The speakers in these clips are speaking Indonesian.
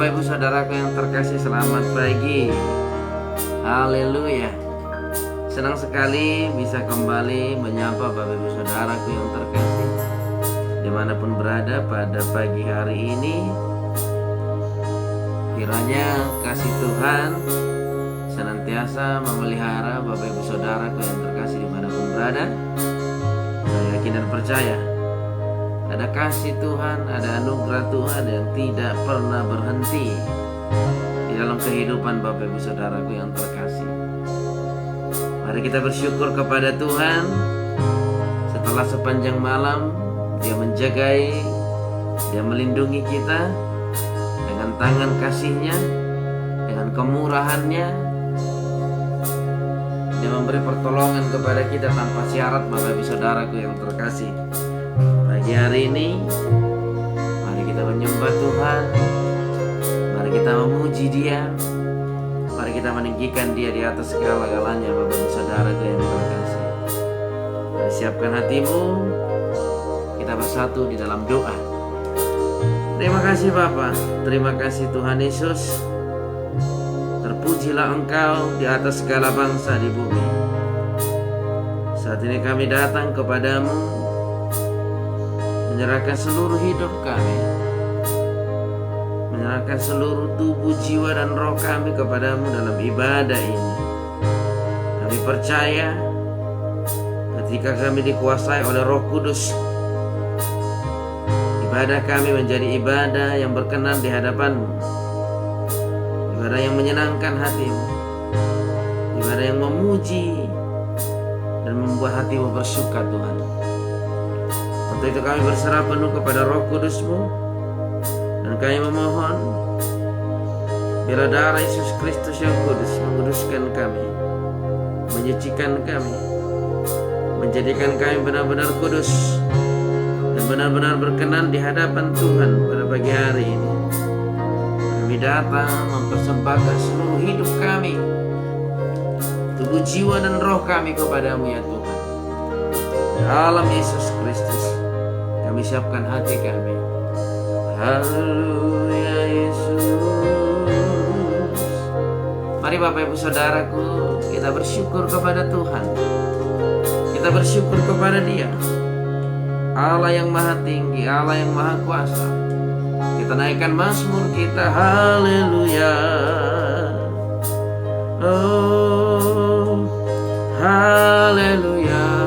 Bapak Ibu Saudaraku yang terkasih, selamat pagi. Haleluya. Senang sekali bisa kembali menyapa Bapak Ibu Saudaraku yang terkasih dimanapun berada pada pagi hari ini. Kiranya kasih Tuhan senantiasa memelihara Bapak Ibu Saudaraku yang terkasih dimanapun berada. Saya yakin dan percaya ada kasih Tuhan, ada anugerah Tuhan yang tidak pernah berhenti di dalam kehidupan Bapak Ibu Saudaraku yang terkasih. Mari kita bersyukur kepada Tuhan. Setelah sepanjang malam Dia menjagai, Dia melindungi kita dengan tangan kasih-Nya, dengan kemurahan-Nya. Dia memberi pertolongan kepada kita tanpa syarat Bapak Ibu Saudaraku yang terkasih. Pagi hari ini mari kita menyembah Tuhan, mari kita memuji Dia, mari kita meninggikan Dia di atas segala-galanya Bapak Ibu Saudaraku yang terkasih. Mari siapkan hatimu, kita bersatu di dalam doa. Terima kasih Bapa, terima kasih Tuhan Yesus. Terpujilah Engkau di atas segala bangsa di bumi. Saat ini kami datang kepadamu, menyerahkan seluruh hidup kami, menyerahkan seluruh tubuh, jiwa, dan roh kami kepadamu dalam ibadah ini. Kami percaya ketika kami dikuasai oleh Roh Kudus, ibadah kami menjadi ibadah yang berkenan di hadapan-Mu, ibadah yang menyenangkan hati-Mu, ibadah yang memuji dan membuat hati-Mu bersuka Tuhan. Untuk itu kami berserah penuh kepada Roh Kudus-Mu, dan kami memohon biarlah darah Yesus Kristus yang kudus menguduskan kami, menyucikan kami, menjadikan kami benar-benar kudus dan benar-benar berkenan di hadapan Tuhan pada pagi hari ini. Kami datang mempersembahkan seluruh hidup kami, tubuh, jiwa, dan roh kami kepadamu ya Tuhan. Dalam Yesus Kristus kami siapkan hati kami. Haleluya Yesus. Mari Bapak Ibu Saudaraku, kita bersyukur kepada Tuhan. Kita bersyukur kepada Dia, Allah yang maha tinggi, Allah yang maha kuasa. Kita naikkan mazmur kita. Haleluya. Oh, haleluya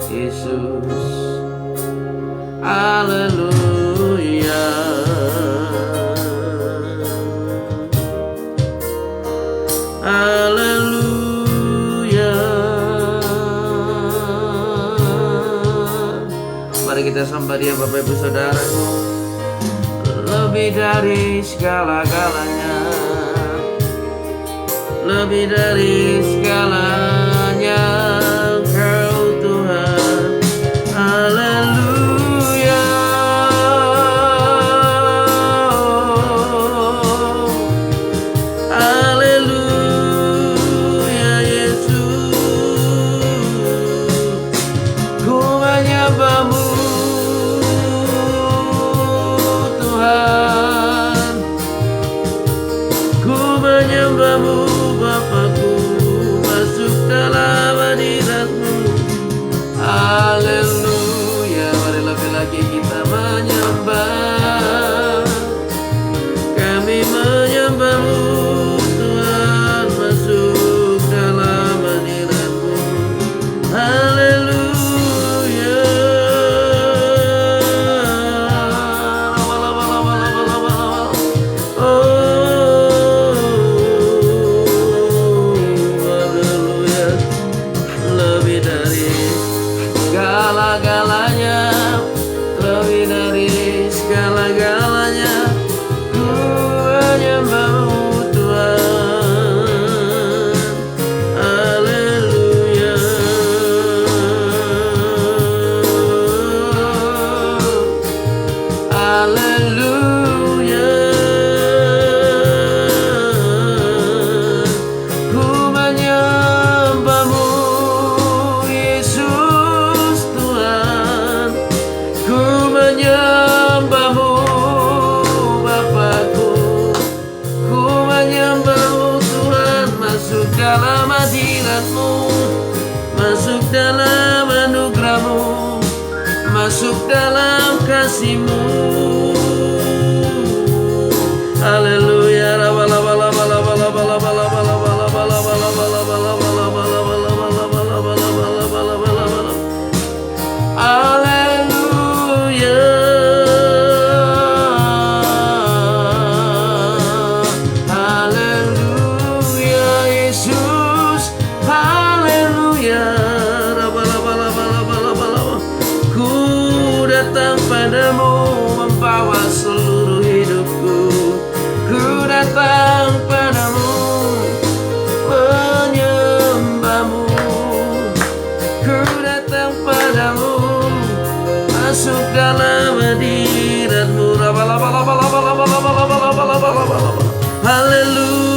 Yesus. Haleluya. Haleluya. Mari kita sembah Dia Bapak Ibu Saudaraku. Lebih dari segala-galanya, lebih dari segalanya Engkau Tuhan. Haleluya. Haleluya Yesus. Ku menyembah-Mu Tuhan, ku menyembah-Mu Bapakku, masuk dalam anugerah-Mu, masuk dalam kasih-Mu. Haleluya. Padamu membawa seluruh hidupku, ku datang padamu menyembah-Mu, ku datang padamu masuk dalam hadirat-Mu. Haleluya.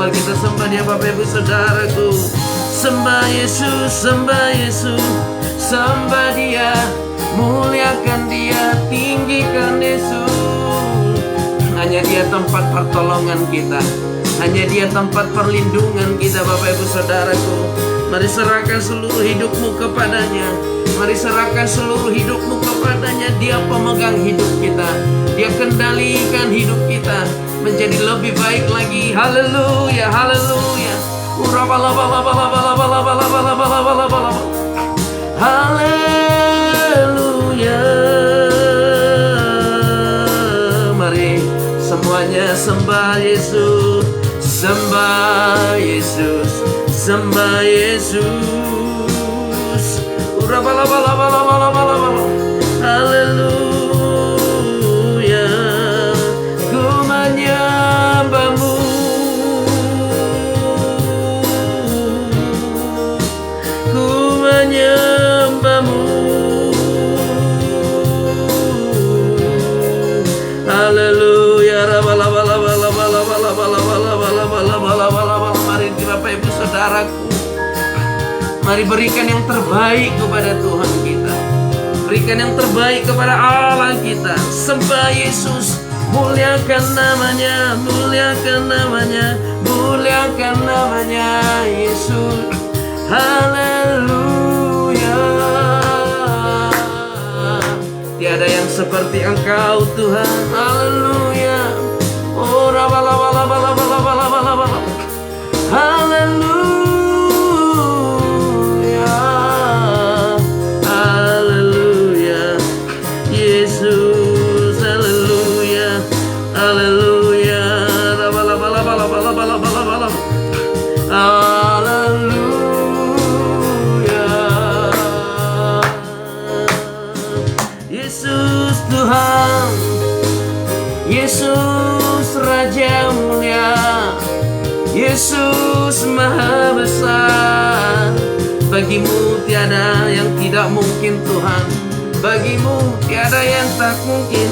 Kita sembah Dia, Bapak Ibu Saudaraku. Sembah Yesus, sembah Yesus, sembah Dia, muliakan Dia, tinggikan Yesus. Hanya Dia tempat pertolongan kita, hanya Dia tempat perlindungan kita, Bapak Ibu Saudaraku. Mari serahkan seluruh hidupmu kepadanya. Mari serahkan seluruh hidupmu kepadanya. Dia pemegang hidup kita, Dia kendalikan hidup kita menjadi lebih baik lagi. Haleluya, haleluya. Haleluya. Mari semuanya sembah Yesus, sembah Yesus, sembah Yesus. Haleluya. Ku menyembah-Mu, ku menyembah-Mu. Haleluya. Mari Bapak Ibu Saudaraku, mari berikan yang terbaik kepada Tuhan kita. Berikan yang terbaik kepada Allah kita. Sembah Yesus, muliakan namanya, muliakan namanya, muliakan namanya Yesus. Haleluya. Tiada yang seperti Engkau Tuhan. Haleluya. Oh, haleluya. Yesus Tuhan, Yesus Raja mulia, Yesus Maha besar. Bagimu tiada yang tidak mungkin Tuhan, bagimu tiada yang tak mungkin,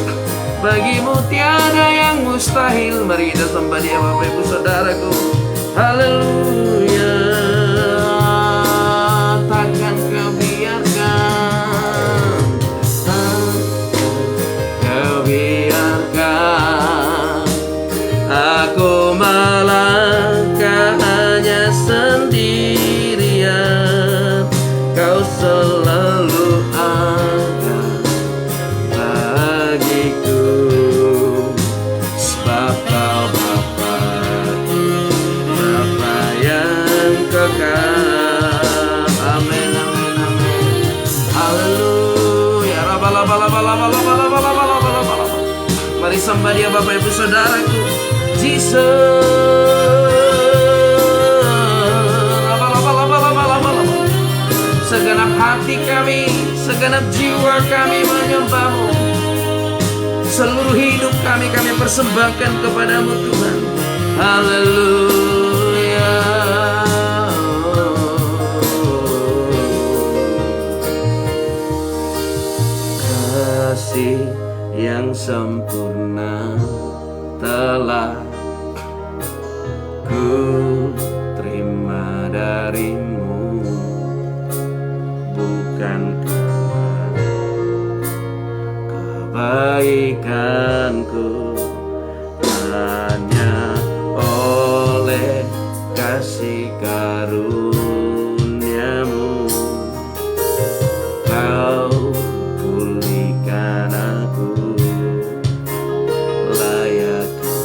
bagimu tiada yang mustahil. Mari kita sembah Dia, Bapak Ibu Saudaraku. Haleluya. Takkan Kau biarkan, Kau biarkan aku melangkah hanya sendirian. Kau selalu ada bagiku, sebab Kau Bapa yang kekal. Amin, amin, amin. Haleluya. Mari sembah Dia, Bapak Ibu Saudaraku. Segenap hati kami, segenap jiwa kami menyembah-Mu. Seluruh hidup kami persembahkan kepadamu Tuhan. Haleluya. Kasih yang sempurna telah ku terima darimu, bukan karena kebaikanku hanya oleh kasih karuniamu. Kau pulihkan aku, layak ku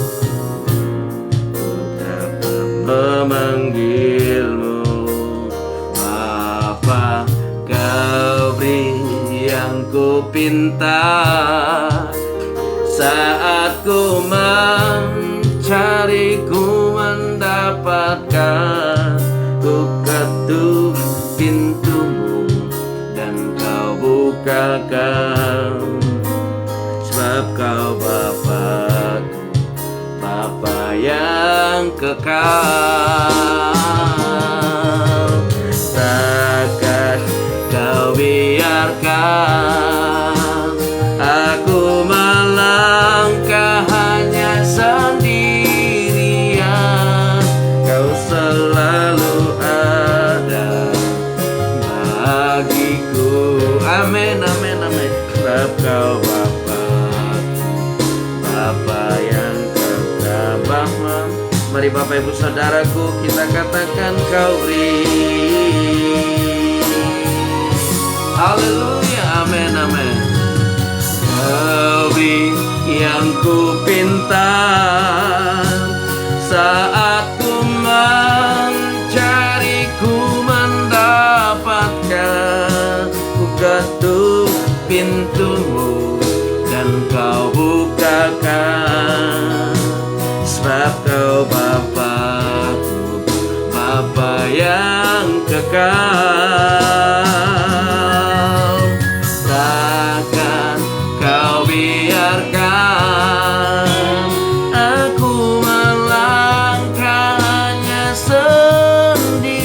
dapat memanggilmu Bapa. Kau beri yang ku pinta saat ku mencari, ku mendapatkan. Ku ketuk pintumu dan kau bukakan, sebab kau Bapa-Ku, Bapa yang kekal. Takkan kau biarkan aku melangkah hanya sendirian. Kau selalu ada bagiku. Amin, amin, amin. Sebab kau Bapa yang kekal. Mari Bapak Ibu Saudaraku, kita katakan kau beri. Haleluya, amin, amin. Kau beri yang ku pinta saat ku mencari, ku mendapatkan. Ku ketuk pintumu dan kau bukakan, sebab kau Bapa-Ku, Bapa yang kekal. Takkan kau biarkan aku melangkah hanya sendirian.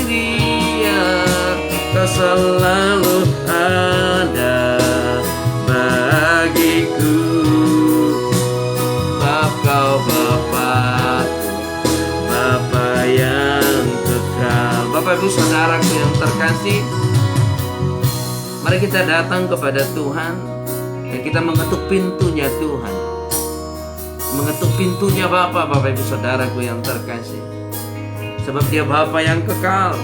Kau selalu ada bagiku, sebab kau Bapa-Ku, Bapa yang kekal. Bapak Ibu Saudaraku yang terkasih, mari kita datang kepada Tuhan dan kita mengetuk pintunya Tuhan, mengetuk pintunya Bapak Ibu Saudaraku yang terkasih, sebab Dia Bapa yang kekal.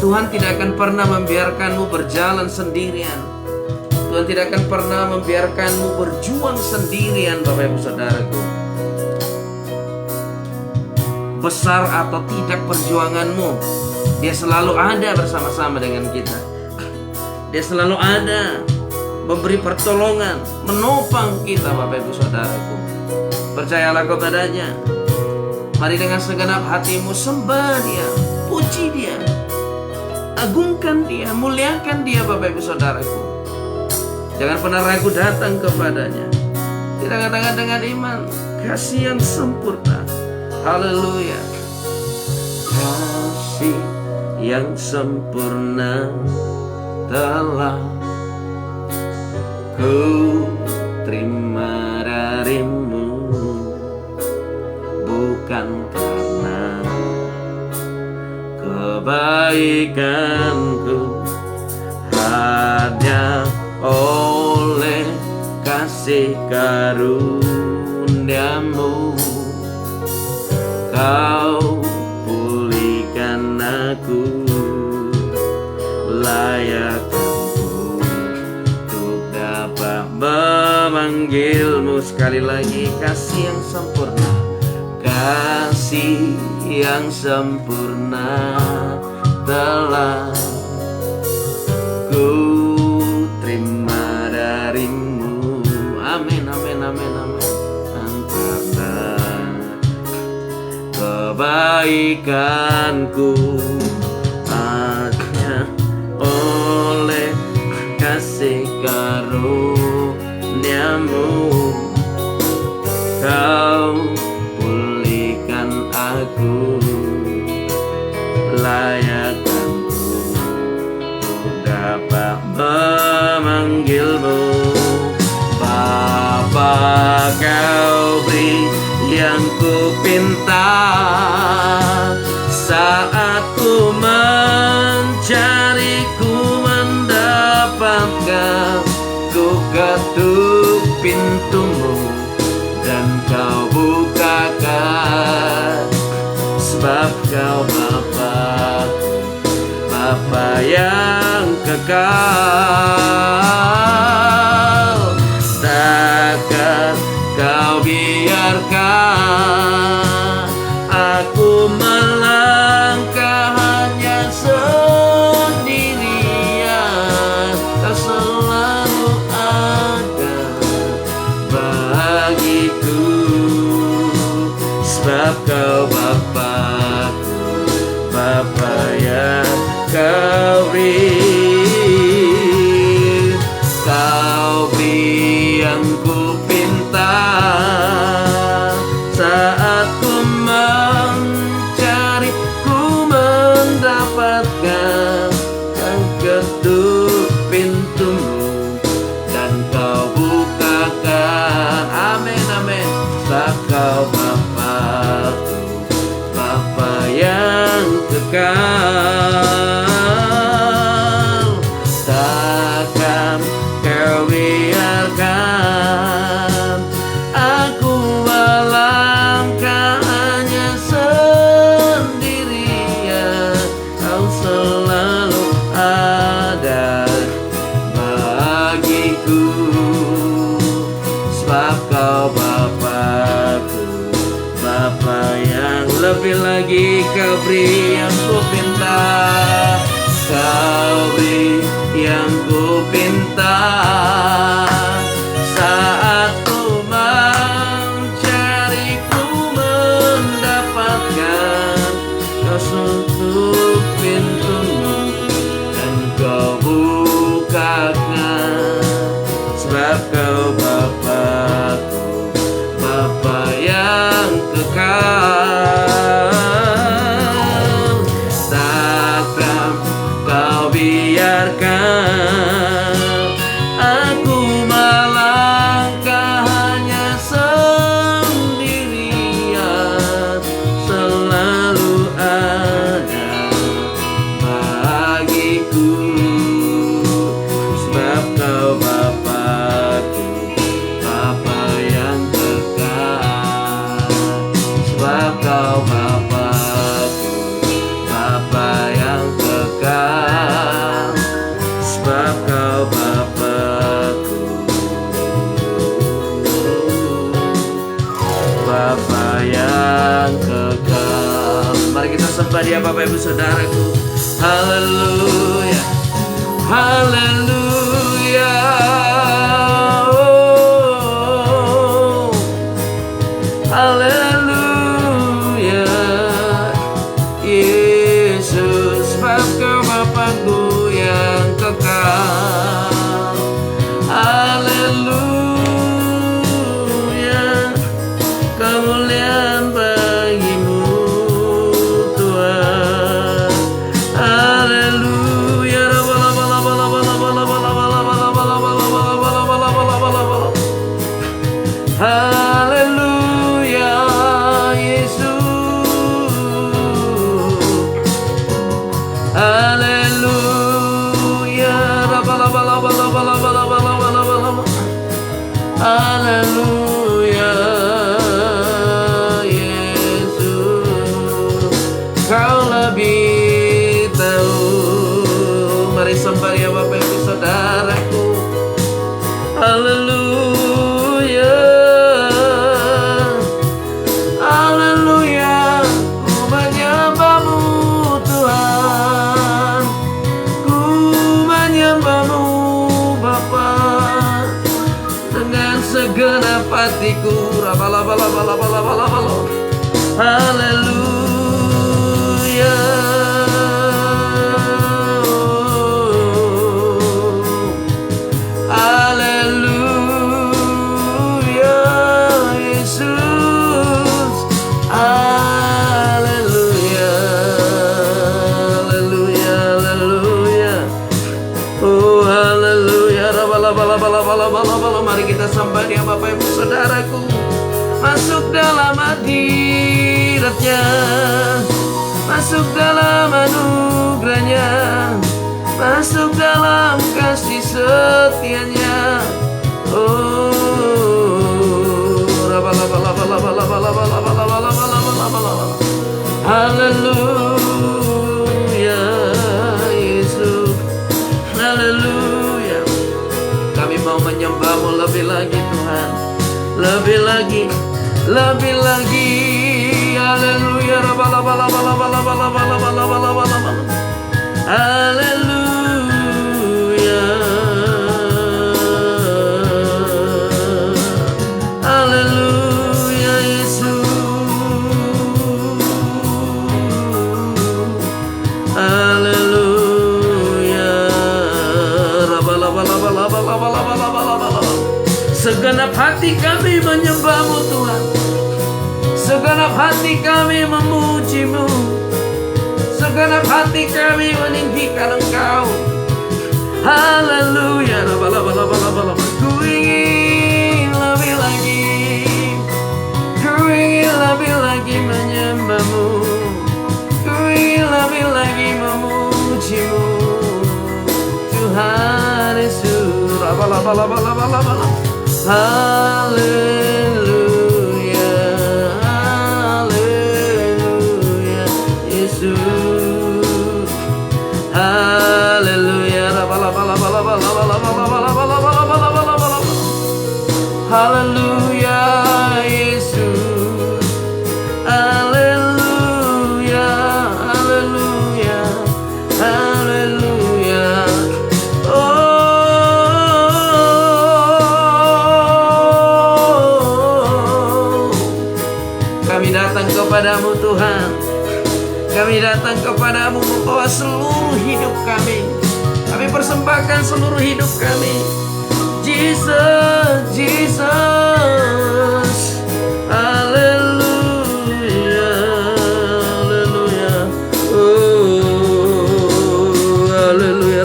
Tuhan tidak akan pernah membiarkanmu berjalan sendirian. Tuhan tidak akan pernah membiarkanmu berjuang sendirian, Bapak Ibu Saudaraku. Besar atau tidak perjuanganmu, Dia selalu ada bersama-sama dengan kita. Dia selalu ada memberi pertolongan, menopang kita, Bapak Ibu Saudaraku. Percayalah kepadanya. Mari dengan segenap hatimu sembah Dia, puji Dia, agungkan Dia, muliakan Dia, Bapak Ibu Saudaraku. Jangan pernah ragu datang kepadanya. Kita katakan dengan iman, kasih yang sempurna. Haleluya. Kasih yang sempurna telah ku terima darimu, bukan karena kebaikanku, hanya oleh kasih karuniamu. Kau pulihkan aku, layak aku untuk dapat memanggilmu. Sekali lagi, kasih yang sempurna, kasih yang sempurna telah ku terima darimu. Amin, amin, amin, amin. Kebaikanku hanya oleh kasih karuniamu. Kau pulihkan aku, layak aku dapat memanggilmu. Bapa, kau beri yang ku pinta saat ku mencari, ku mendapatkan. Ku ketuk pintumu dan kau bukakan, sebab kau Bapa yang kekal. Takkan kau biarkan aku melangkah hanya sendirian. Kau selalu ada bagiku, sebab kau Bapakku, Bapa yang kau beri. Kau beri yang ku pinta saat ku mencari, ku mendapatkan. Kau ketuk pintumu dan kau bukakan. Amin, amin. Sebab kau Bapakku, Bapa yang kekal. Takkan kau biarkan aku melangkah hanya sendirian. Kau selalu ada bagiku, sebab kau Bapakku, Bapa yang lebih lagi. Kau beri yang ku pinta, kau beri yang ku pinta saat ku mencari, ku mendapatkan. Kau tutup pintumu dan kau bukakan, sebab kau Bapakku, Bapa yang kekal. Takkan kau biarkan aku melangkah hanya sendirian. Selalu ada bagiku, sebab kau Bapakku, Bapa yang kekal. Sebab kau Bapakku, Bapa yang kekal. Sebab kau Bapakku, Bapa yang kekal. Mari kita sembah Dia, Bapak Ibu Saudaraku. Haleluya, haleluya. Oh, haleluya. Yesus, sebab kau Bapakku yang kekal. Haleluya, kemuliaan bagimu Tuhan. Haleluya. Haleluya, Yesus. Haleluya. Haleluya, Yesus. Kau lebih tahu. Mari sembah ya Bapak Ibu Saudaraku. Haleluya, haleluya. Ku menyembahmu Tuhan, ku menyembahmu Bapa dengan segenap hatiku. Haleluya. Haleluya, Yesus. Haleluya. Haleluya, haleluya. Oh, haleluya. Mari kita sembah Dia, Bapak Ibu Saudaraku. Masuk dalam hadirat-Nya, masuk dalam anugerah-Nya, masuk dalam kasih setia-Nya. menyembah-Mu lebih lagi Tuhan. Lebih lagi, lebih lagi. Haleluya. Haleluya. Haleluya Yesus. Haleluya. Segenap hati kami menyembah-Mu Tuhan. Segenap hati kami memuji-Mu. Segenap hati kami meninggikan Engkau. Haleluya. Ku ingin lebih lagi. Ku ingin lebih lagi menyembah-Mu. Ku ingin lebih lagi memuji-Mu. Tuhan Yesus. Haleluya. Haleluya Yesus. Haleluya. Haleluya Yesus. Haleluya. Haleluya. Haleluya. Kami datang kepadamu Tuhan. Kami datang kepadamu membawa seluruh hidup kami. Kami persembahkan seluruh hidup kami. Jesus, Jesus. Haleluya. Haleluya. Oh, haleluya.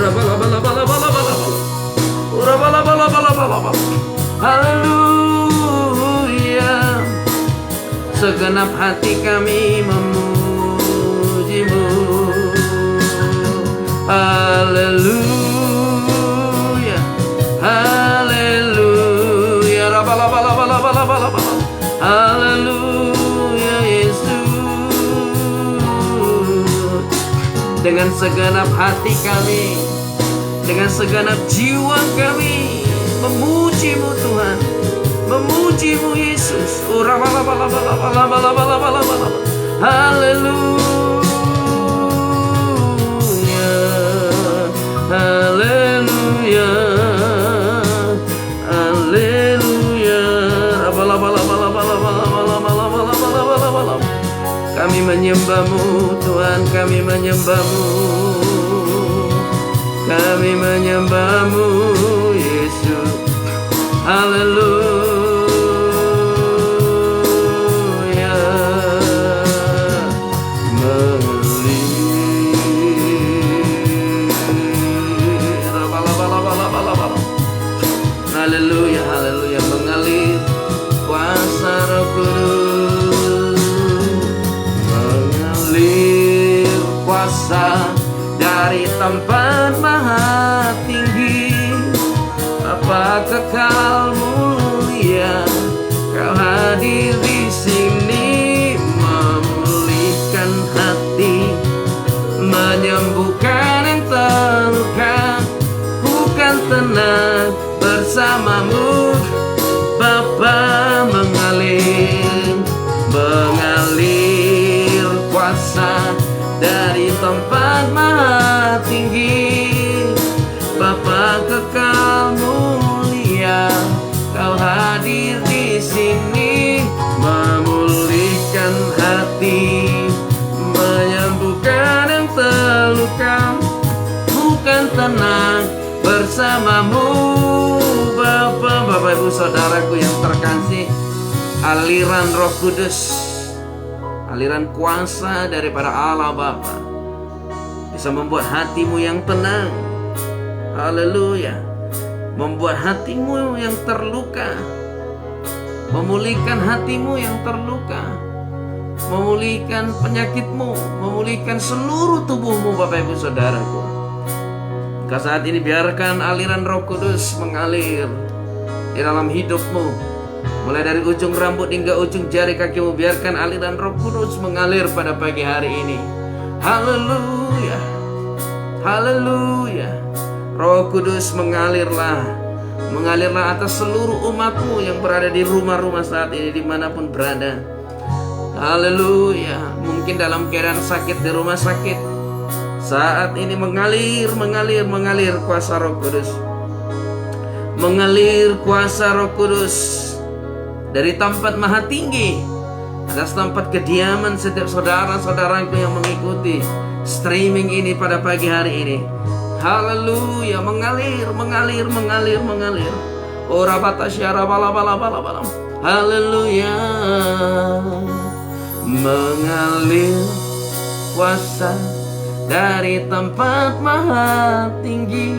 Haleluya. Segenap hati kami memuji-Mu. Haleluya. Haleluya. Haleluya Yesus. Dengan segenap hati kami, dengan segenap jiwa kami memuji-Mu Tuhan. Memuji-Mu Yesus. Haleluya. Haleluya. Haleluya. Kami menyembah-Mu Tuhan. Kami menyembah-Mu. Kami menyembah-Mu Yesus. Haleluya. Haleluya, haleluya. Mengalir kuasa Roh Kudus. Mengalir kuasa dari tempat maha tinggi. Bapa kekal mulia, Kau hadir di sini, memulihkan hati, menyembuhkan yang terluka. Bukan tenang bersama-Mu, Bapa. Mengalir kuasa dari tempat maha tinggi. Bapa kekal mulia, Kau hadir di sini, memulihkan hati, menyembuhkan yang terluka. Bukan tenang bersama-Mu, Bapa. Bapak Ibu Saudaraku yang terkasih, aliran Roh Kudus, aliran kuasa daripada Allah Bapa bisa membuat hatimu yang tenang. Haleluya. Membuat hatimu yang terluka, memulihkan hatimu yang terluka, memulihkan penyakitmu, memulihkan seluruh tubuhmu, Bapak Ibu Saudaraku. Maka saat ini biarkan aliran Roh Kudus mengalir di dalam hidupmu. Mulai dari ujung rambut hingga ujung jari kakimu, biarkan aliran Roh Kudus mengalir pada pagi hari ini. Haleluya. Haleluya. Roh Kudus mengalirlah, Mengalirlah atas seluruh umat-Mu yang berada di rumah-rumah saat ini, dimanapun berada. Haleluya. Mungkin dalam keadaan sakit di rumah sakit, saat ini mengalir kuasa Roh Kudus. Mengalir kuasa Roh Kudus dari tempat maha tinggi atas tempat kediaman setiap saudara-saudaraku yang mengikuti streaming ini pada pagi hari ini. Haleluya. Mengalir. Ora batasyara bala. Haleluya. Mengalir kuasa dari tempat maha tinggi,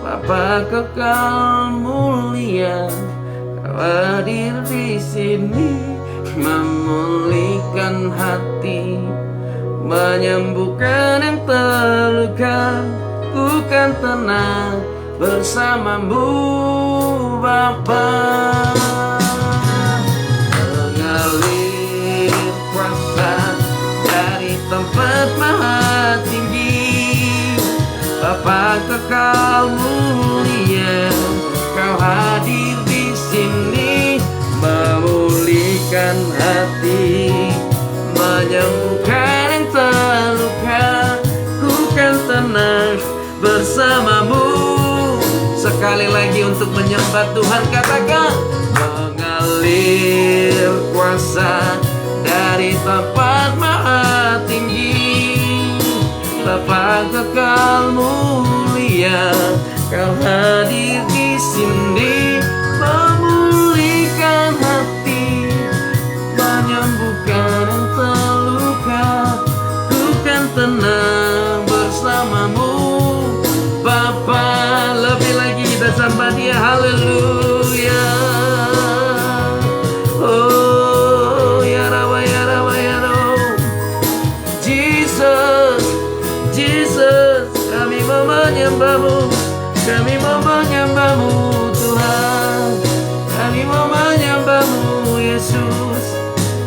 Bapa kekal mulia, Kau hadir di sini, memulihkan hati, menyembuhkan yang terluka. Ku kan tenang bersamamu, Bapa. Mengalir kuasa dari tempat maha tinggi, Bapa kekal mulia, Kau hadir di sini, memulihkan hati, menyembuhkan yang terluka. Ku kan tenang bersamamu. Sekali lagi untuk menyembah Tuhan, katakan mengalir kuasa dari tempat maha tinggi, Bapa kekal mulia, Kau hadir di sini, memulihkan hati, menyembuhkan yang terluka. Ku kan tenang bersamamu, Bapa. Lebih lagi kita sembah Dia. Haleluya. Oh ya Rawa ya Rawa ya Rawa. Jesus, kami mau menyembah-Mu, kami mau menyembah-Mu Tuhan, kami mau menyembah-Mu Yesus,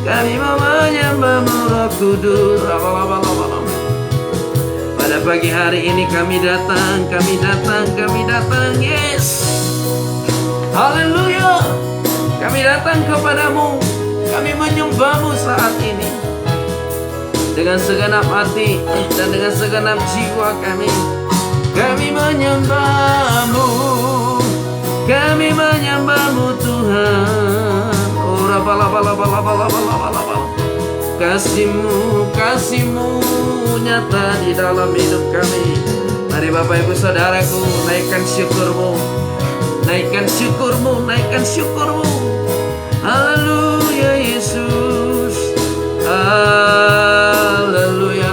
kami mau menyembah-Mu Roh Kudus. Pada pagi hari ini kami datang, yes. Haleluya. Kami datang kepadamu, kami menyembah-Mu saat ini dengan segenap hati dan dengan segenap jiwa kami. Kami menyembah-Mu, kami menyembah-Mu Tuhan. Ora bala. Kasih-Mu nyata di dalam hidup kami. Mari Bapak Ibu Saudaraku, naikkan syukur-Mu, naikkan syukur-Mu, naikkan syukur-Mu. Haleluya Yesus. Haleluya.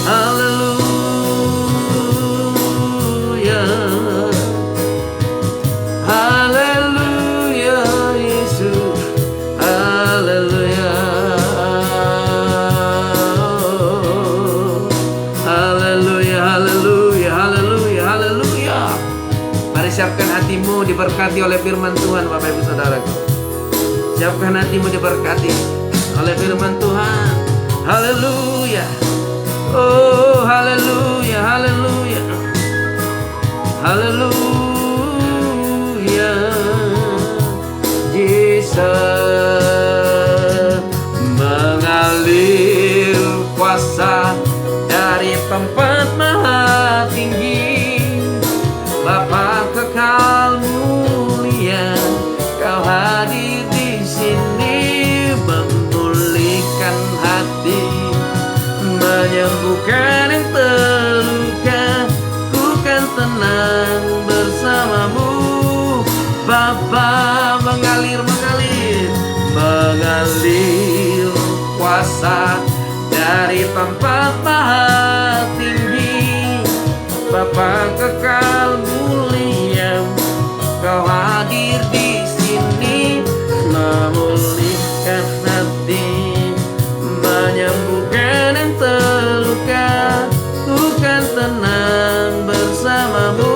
Haleluya. Haleluya Yesus. Haleluya. Haleluya. Haleluya. Haleluya. Haleluya. Mari siapkan hatimu diberkati oleh firman Tuhan, Bapak Ibu Saudaraku. Siapkan hatimu diberkati oleh firman Tuhan. Haleluya. Oh haleluya. Haleluya. Haleluya. Yesus. Mengalir kuasa dari tempat maha tinggi, Bapa kekal mulia, Kau hadir di sini, memulihkan hati, menyembuhkan yang terluka. Ku kan tenang bersamamu, Bapa. Mengalir kuasa dari tempat maha tinggi, Bapa kekal mulia, Kau hadir di sini, memulihkan hati, menyembuhkan yang terluka. Ku kan tenang bersamamu,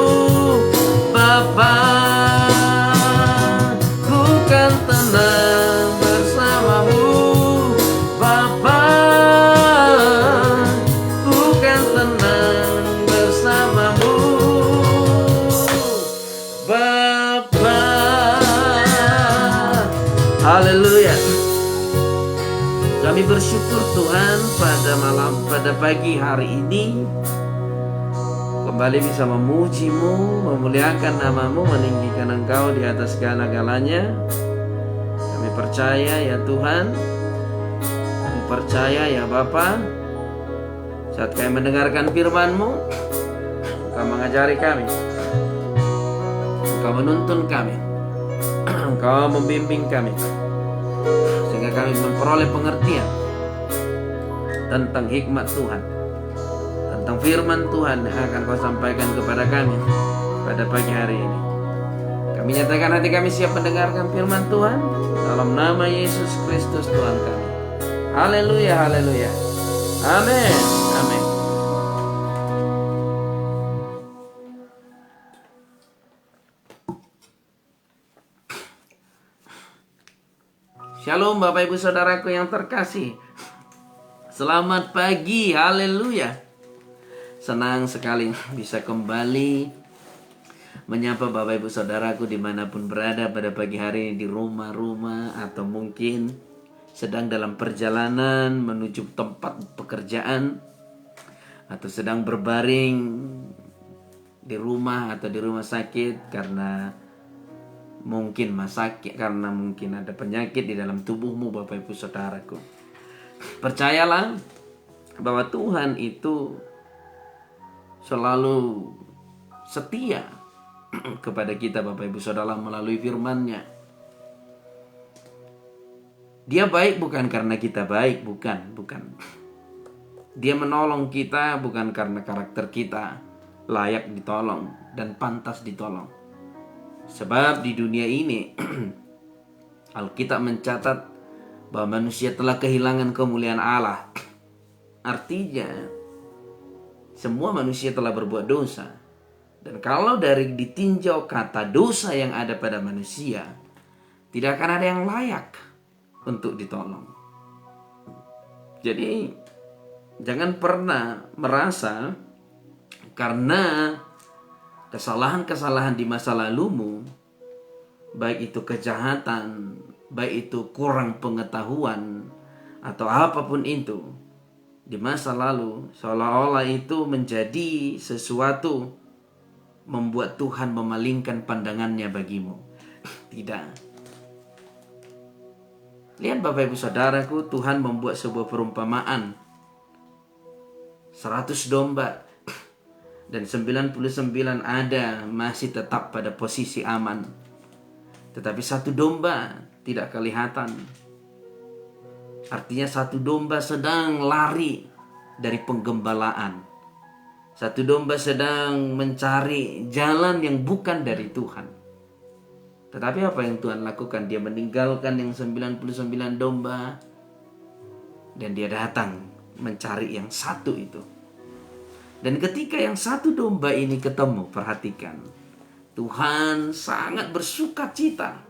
Bapa. Ku kan tenang bersamamu, Bapa. Ku kan tenang bersamamu. Haleluya. Kami bersyukur Tuhan pada pagi hari ini kembali bisa memuji-Mu, memuliakan nama-Mu, meninggikan Engkau di atas segala-galanya. Kami percaya ya Tuhan, kami percaya ya Bapa, saat kami mendengarkan firman-Mu, Engkau mengajari kami, Engkau menuntun kami, Engkau membimbing kami, sehingga kami memperoleh pengertian tentang hikmat Tuhan, tentang firman Tuhan yang akan Kau sampaikan kepada kami pada pagi hari ini. Kami nyatakan hati kami siap mendengarkan firman Tuhan dalam nama Yesus Kristus Tuhan kami. Haleluya, haleluya. Amin, amin. Shalom Bapak Ibu Saudaraku yang terkasih. Selamat pagi, haleluya. Senang sekali bisa kembali menyapa Bapak Ibu Saudaraku dimanapun berada pada pagi hari ini, di rumah-rumah atau mungkin sedang dalam perjalanan menuju tempat pekerjaan, atau sedang berbaring di rumah atau di rumah sakit karena mungkin karena mungkin ada penyakit di dalam tubuhmu Bapak Ibu Saudaraku. Percayalah bahwa Tuhan itu selalu setia kepada kita Bapak Ibu Saudara melalui firman-Nya. Dia baik bukan karena kita baik, bukan. Dia menolong kita bukan karena karakter kita layak ditolong dan pantas ditolong. Sebab di dunia ini Alkitab mencatat bahwa manusia telah kehilangan kemuliaan Allah. Artinya semua manusia telah berbuat dosa. Dan kalau dari ditinjau kata dosa yang ada pada manusia, tidak akan ada yang layak untuk ditolong. Jadi jangan pernah merasa karena kesalahan-kesalahan di masa lalumu, baik itu kejahatan, baik itu kurang pengetahuan, atau apapun itu, di masa lalu seolah-olah itu menjadi sesuatu membuat Tuhan memalingkan pandangannya bagimu. Tidak. Lihat Bapak Ibu Saudaraku, Tuhan membuat sebuah perumpamaan. 100 domba dan 99 ada masih tetap pada posisi aman. Tetapi satu domba tidak kelihatan. Artinya satu domba sedang lari dari penggembalaan. Satu domba sedang mencari jalan yang bukan dari Tuhan. Tetapi apa yang Tuhan lakukan? Dia meninggalkan yang 99 domba dan dia datang mencari yang satu itu. Dan ketika yang satu domba ini ketemu, perhatikan, Tuhan sangat bersuka cita.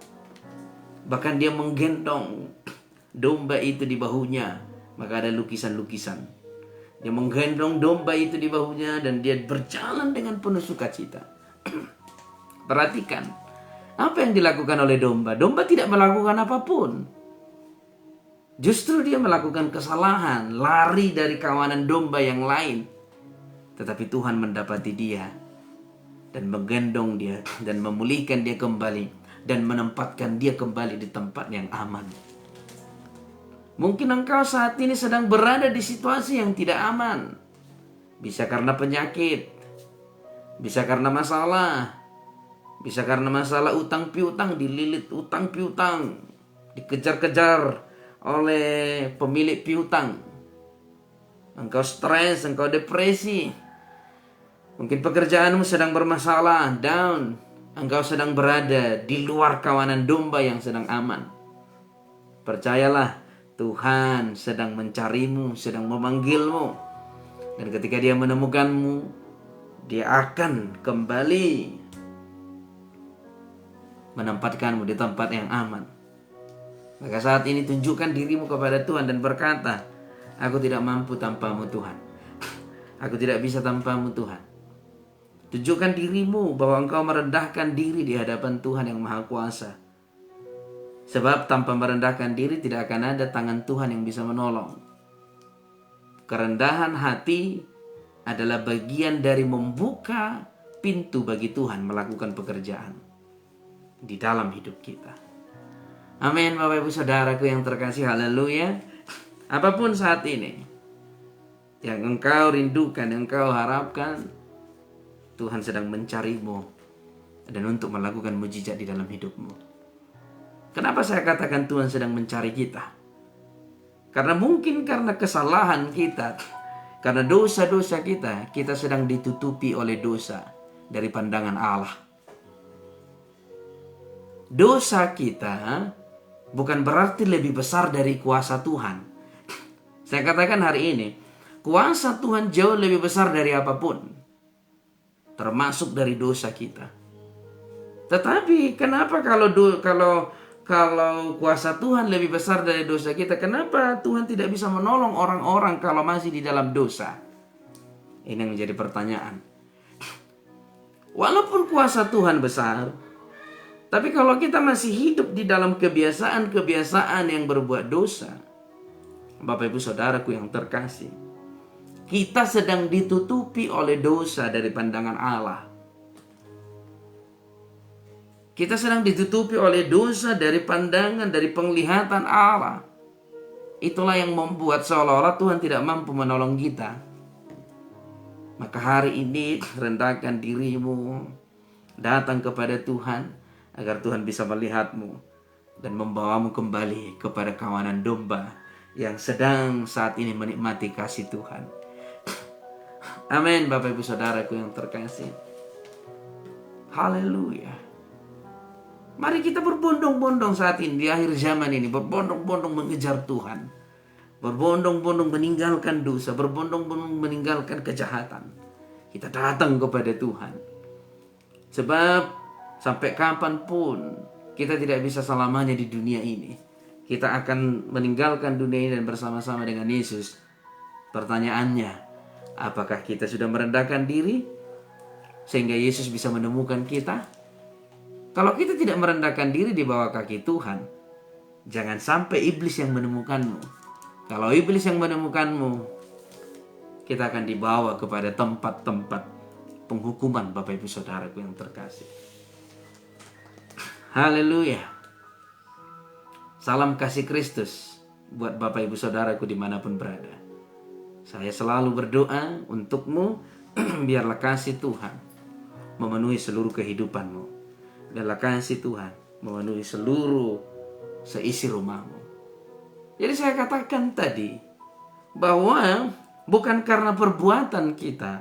Bahkan dia menggendong domba itu di bahunya. Maka ada lukisan-lukisan. Dia menggendong domba itu di bahunya dan dia berjalan dengan penuh sukacita. Perhatikan, apa yang dilakukan oleh domba? Domba tidak melakukan apapun. Justru dia melakukan kesalahan, lari dari kawanan domba yang lain. Tetapi Tuhan mendapati dia dan menggendong dia dan memulihkan dia kembali dan menempatkan dia kembali di tempat yang aman. Mungkin engkau saat ini sedang berada di situasi yang tidak aman. Bisa karena penyakit, bisa karena masalah, bisa karena masalah utang piutang, dililit utang piutang, dikejar-kejar oleh pemilik piutang. Engkau stres, engkau depresi. Mungkin pekerjaanmu sedang bermasalah, down. Engkau sedang berada di luar kawanan domba yang sedang aman. Percayalah, Tuhan sedang mencarimu, sedang memanggilmu. Dan ketika dia menemukanmu, dia akan kembali menempatkanmu di tempat yang aman. Maka saat ini tunjukkan dirimu kepada Tuhan dan berkata, aku tidak mampu tanpamu Tuhan. Aku tidak bisa tanpamu Tuhan. Tunjukkan dirimu bahwa engkau merendahkan diri di hadapan Tuhan yang Maha Kuasa. Sebab tanpa merendahkan diri tidak akan ada tangan Tuhan yang bisa menolong. Kerendahan hati adalah bagian dari membuka pintu bagi Tuhan melakukan pekerjaan di dalam hidup kita. Amin, Bapak Ibu Saudaraku yang terkasih, haleluya. Apapun saat ini yang engkau rindukan, yang engkau harapkan, Tuhan sedang mencarimu dan untuk melakukan mujizat di dalam hidupmu. Kenapa saya katakan Tuhan sedang mencari kita? Karena mungkin karena kesalahan kita, karena dosa-dosa kita sedang ditutupi oleh dosa dari pandangan Allah. Dosa kita bukan berarti lebih besar dari kuasa Tuhan. Saya katakan hari ini, kuasa Tuhan jauh lebih besar dari apapun, termasuk dari dosa kita. Tetapi kenapa kalau kuasa Tuhan lebih besar dari dosa kita, kenapa Tuhan tidak bisa menolong orang-orang kalau masih di dalam dosa? Ini yang menjadi pertanyaan. Walaupun kuasa Tuhan besar, tapi kalau kita masih hidup di dalam kebiasaan-kebiasaan yang berbuat dosa, Bapak Ibu Saudaraku yang terkasih, kita sedang ditutupi oleh dosa dari pandangan Allah. Kita sedang ditutupi oleh dosa dari pandangan, dari penglihatan Allah. Itulah yang membuat seolah-olah Tuhan tidak mampu menolong kita. Maka hari ini rendahkan dirimu, datang kepada Tuhan, agar Tuhan bisa melihatmu dan membawamu kembali kepada kawanan domba yang sedang saat ini menikmati kasih Tuhan. Amin, Bapak Ibu Saudaraku yang terkasih. Haleluya. Mari kita berbondong-bondong saat ini di akhir zaman ini, berbondong-bondong mengejar Tuhan, berbondong-bondong meninggalkan dosa, berbondong-bondong meninggalkan kejahatan. Kita datang kepada Tuhan. Sebab sampai kapanpun kita tidak bisa selamanya di dunia ini. Kita akan meninggalkan dunia ini dan bersama-sama dengan Yesus. Pertanyaannya, apakah kita sudah merendahkan diri sehingga Yesus bisa menemukan kita? Kalau kita tidak merendahkan diri di bawah kaki Tuhan, jangan sampai iblis yang menemukanmu. Kalau iblis yang menemukanmu, kita akan dibawa kepada tempat-tempat penghukuman, Bapak Ibu Saudaraku yang terkasih. Haleluya. Salam kasih Kristus buat Bapak Ibu Saudaraku dimanapun berada. Saya selalu berdoa untukmu, biarlah kasih Tuhan memenuhi seluruh kehidupanmu. Biarlah kasih Tuhan memenuhi seisi rumahmu. Jadi saya katakan tadi bahwa bukan karena perbuatan kita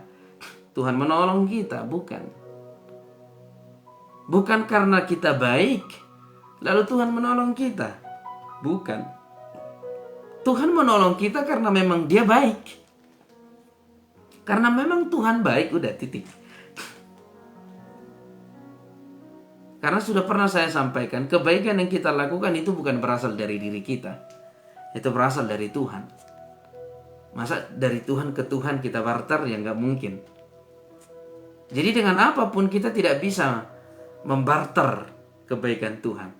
Tuhan menolong kita, bukan. Bukan karena kita baik lalu Tuhan menolong kita, bukan. Tuhan menolong kita karena memang Dia baik. Karena memang Tuhan baik, udah titik. Karena sudah pernah saya sampaikan, kebaikan yang kita lakukan itu bukan berasal dari diri kita. Itu berasal dari Tuhan. Masa dari Tuhan ke Tuhan kita barter? Ya nggak mungkin. Jadi dengan apapun kita tidak bisa membarter kebaikan Tuhan.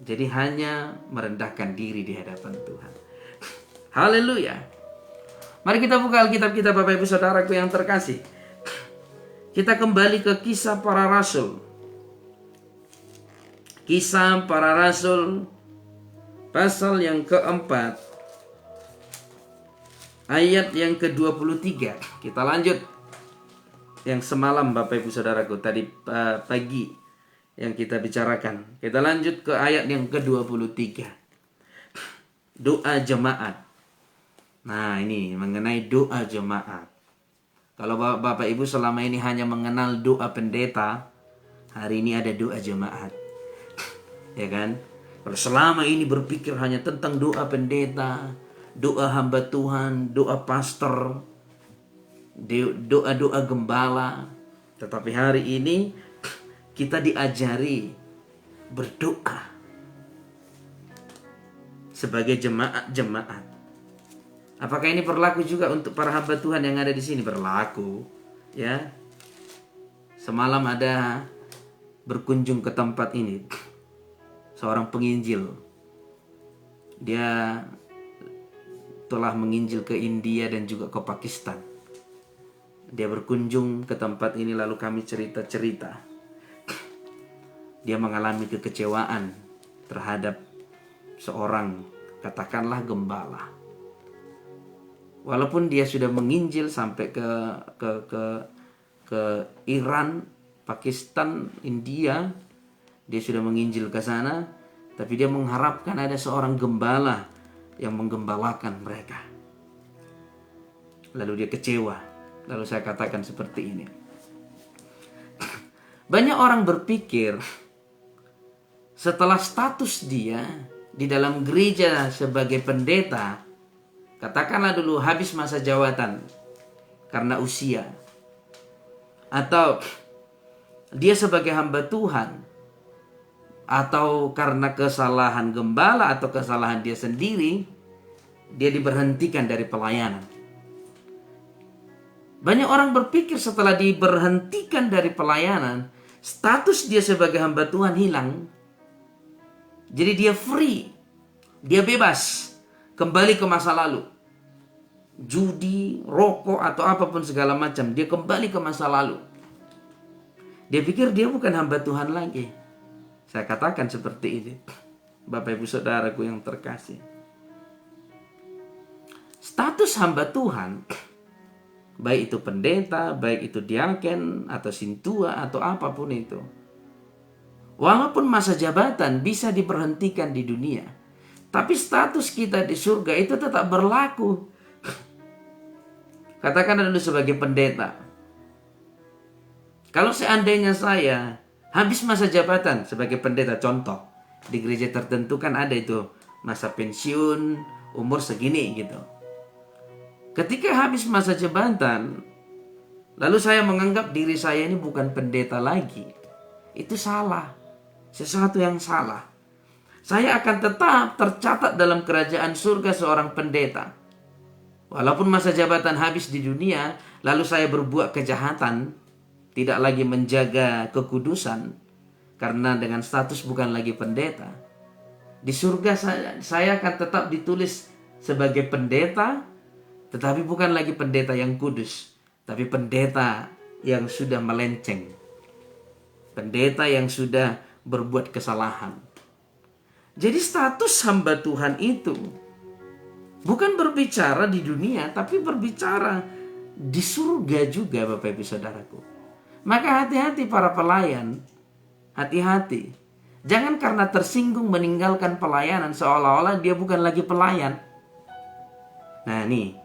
Jadi hanya merendahkan diri di hadapan Tuhan. Haleluya. Mari kita buka Alkitab kita, Bapak Ibu Saudaraku yang terkasih. Kita kembali ke Kisah Para Rasul. Kisah Para Rasul pasal yang keempat, ayat yang ke-23. Kita lanjut yang semalam Bapak Ibu Saudaraku tadi pagi yang kita bicarakan. Kita lanjut ke ayat yang ke-23. Doa jemaat. Nah, ini mengenai doa jemaat. Kalau Bapak Ibu selama ini hanya mengenal doa pendeta, hari ini ada doa jemaat. Ya kan? Kalau selama ini berpikir hanya tentang doa pendeta, doa hamba Tuhan, doa pastor, doa-doa gembala, tetapi hari ini kita diajari berdoa sebagai jemaat-jemaat. Apakah ini berlaku juga untuk para hamba Tuhan yang ada di sini? Berlaku, ya. Semalam ada berkunjung ke tempat ini. seorang penginjil. Dia telah menginjil ke India dan juga ke Pakistan. Dia berkunjung ke tempat ini lalu kami cerita-cerita. Dia mengalami kekecewaan terhadap seorang, katakanlah gembala. Walaupun dia sudah menginjil sampai ke Iran, Pakistan, India, dia sudah menginjil ke sana, tapi dia mengharapkan ada seorang gembala yang menggembalakan mereka. Lalu dia kecewa. Lalu saya katakan seperti ini. Banyak orang berpikir setelah status dia di dalam gereja sebagai pendeta, katakanlah dulu habis masa jabatan karena usia, atau dia sebagai hamba Tuhan, atau karena kesalahan gembala atau kesalahan dia sendiri, dia diberhentikan dari pelayanan. Banyak orang berpikir setelah diberhentikan dari pelayanan, status dia sebagai hamba Tuhan hilang. Jadi dia free, dia bebas, kembali ke masa lalu. Judi, rokok, atau apapun segala macam, dia kembali ke masa lalu. Dia pikir dia bukan hamba Tuhan lagi. Saya katakan seperti ini, Bapak Ibu Saudaraku yang terkasih. Status hamba Tuhan, baik itu pendeta, baik itu diaken, atau sintua, atau apapun itu, walaupun masa jabatan bisa diberhentikan di dunia, tapi status kita di surga itu tetap berlaku. Katakan dulu sebagai pendeta, kalau seandainya saya habis masa jabatan sebagai pendeta, contoh di gereja tertentu kan ada itu masa pensiun umur segini gitu. Ketika habis masa jabatan, lalu saya menganggap diri saya ini bukan pendeta lagi, itu salah, sesuatu yang salah. Saya akan tetap tercatat dalam kerajaan surga seorang pendeta. Walaupun masa jabatan habis di dunia, lalu saya berbuat kejahatan, tidak lagi menjaga kekudusan, karena dengan status bukan lagi pendeta. Di surga saya akan tetap ditulis sebagai pendeta, tetapi bukan lagi pendeta yang kudus, tapi pendeta yang sudah melenceng, pendeta yang sudah berbuat kesalahan. Jadi status hamba Tuhan itu bukan berbicara di dunia, tapi berbicara di surga juga, Bapak Ibu Saudaraku. Maka hati-hati para pelayan, hati-hati. Jangan karena tersinggung meninggalkan pelayanan seolah-olah dia bukan lagi pelayan. Nah nih,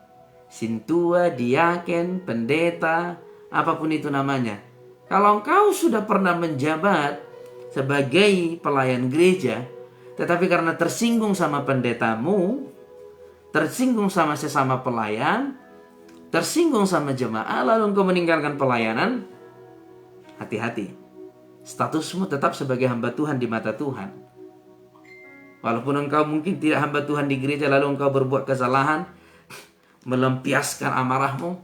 sintua, diaken, pendeta, apapun itu namanya. Kalau engkau sudah pernah menjabat sebagai pelayan gereja, tetapi karena tersinggung sama pendetamu, tersinggung sama sesama pelayan, tersinggung sama jemaah, lalu engkau meninggalkan pelayanan, hati-hati. Statusmu tetap sebagai hamba Tuhan di mata Tuhan. Walaupun engkau mungkin tidak hamba Tuhan di gereja, lalu engkau berbuat kesalahan, melampiaskan amarahmu,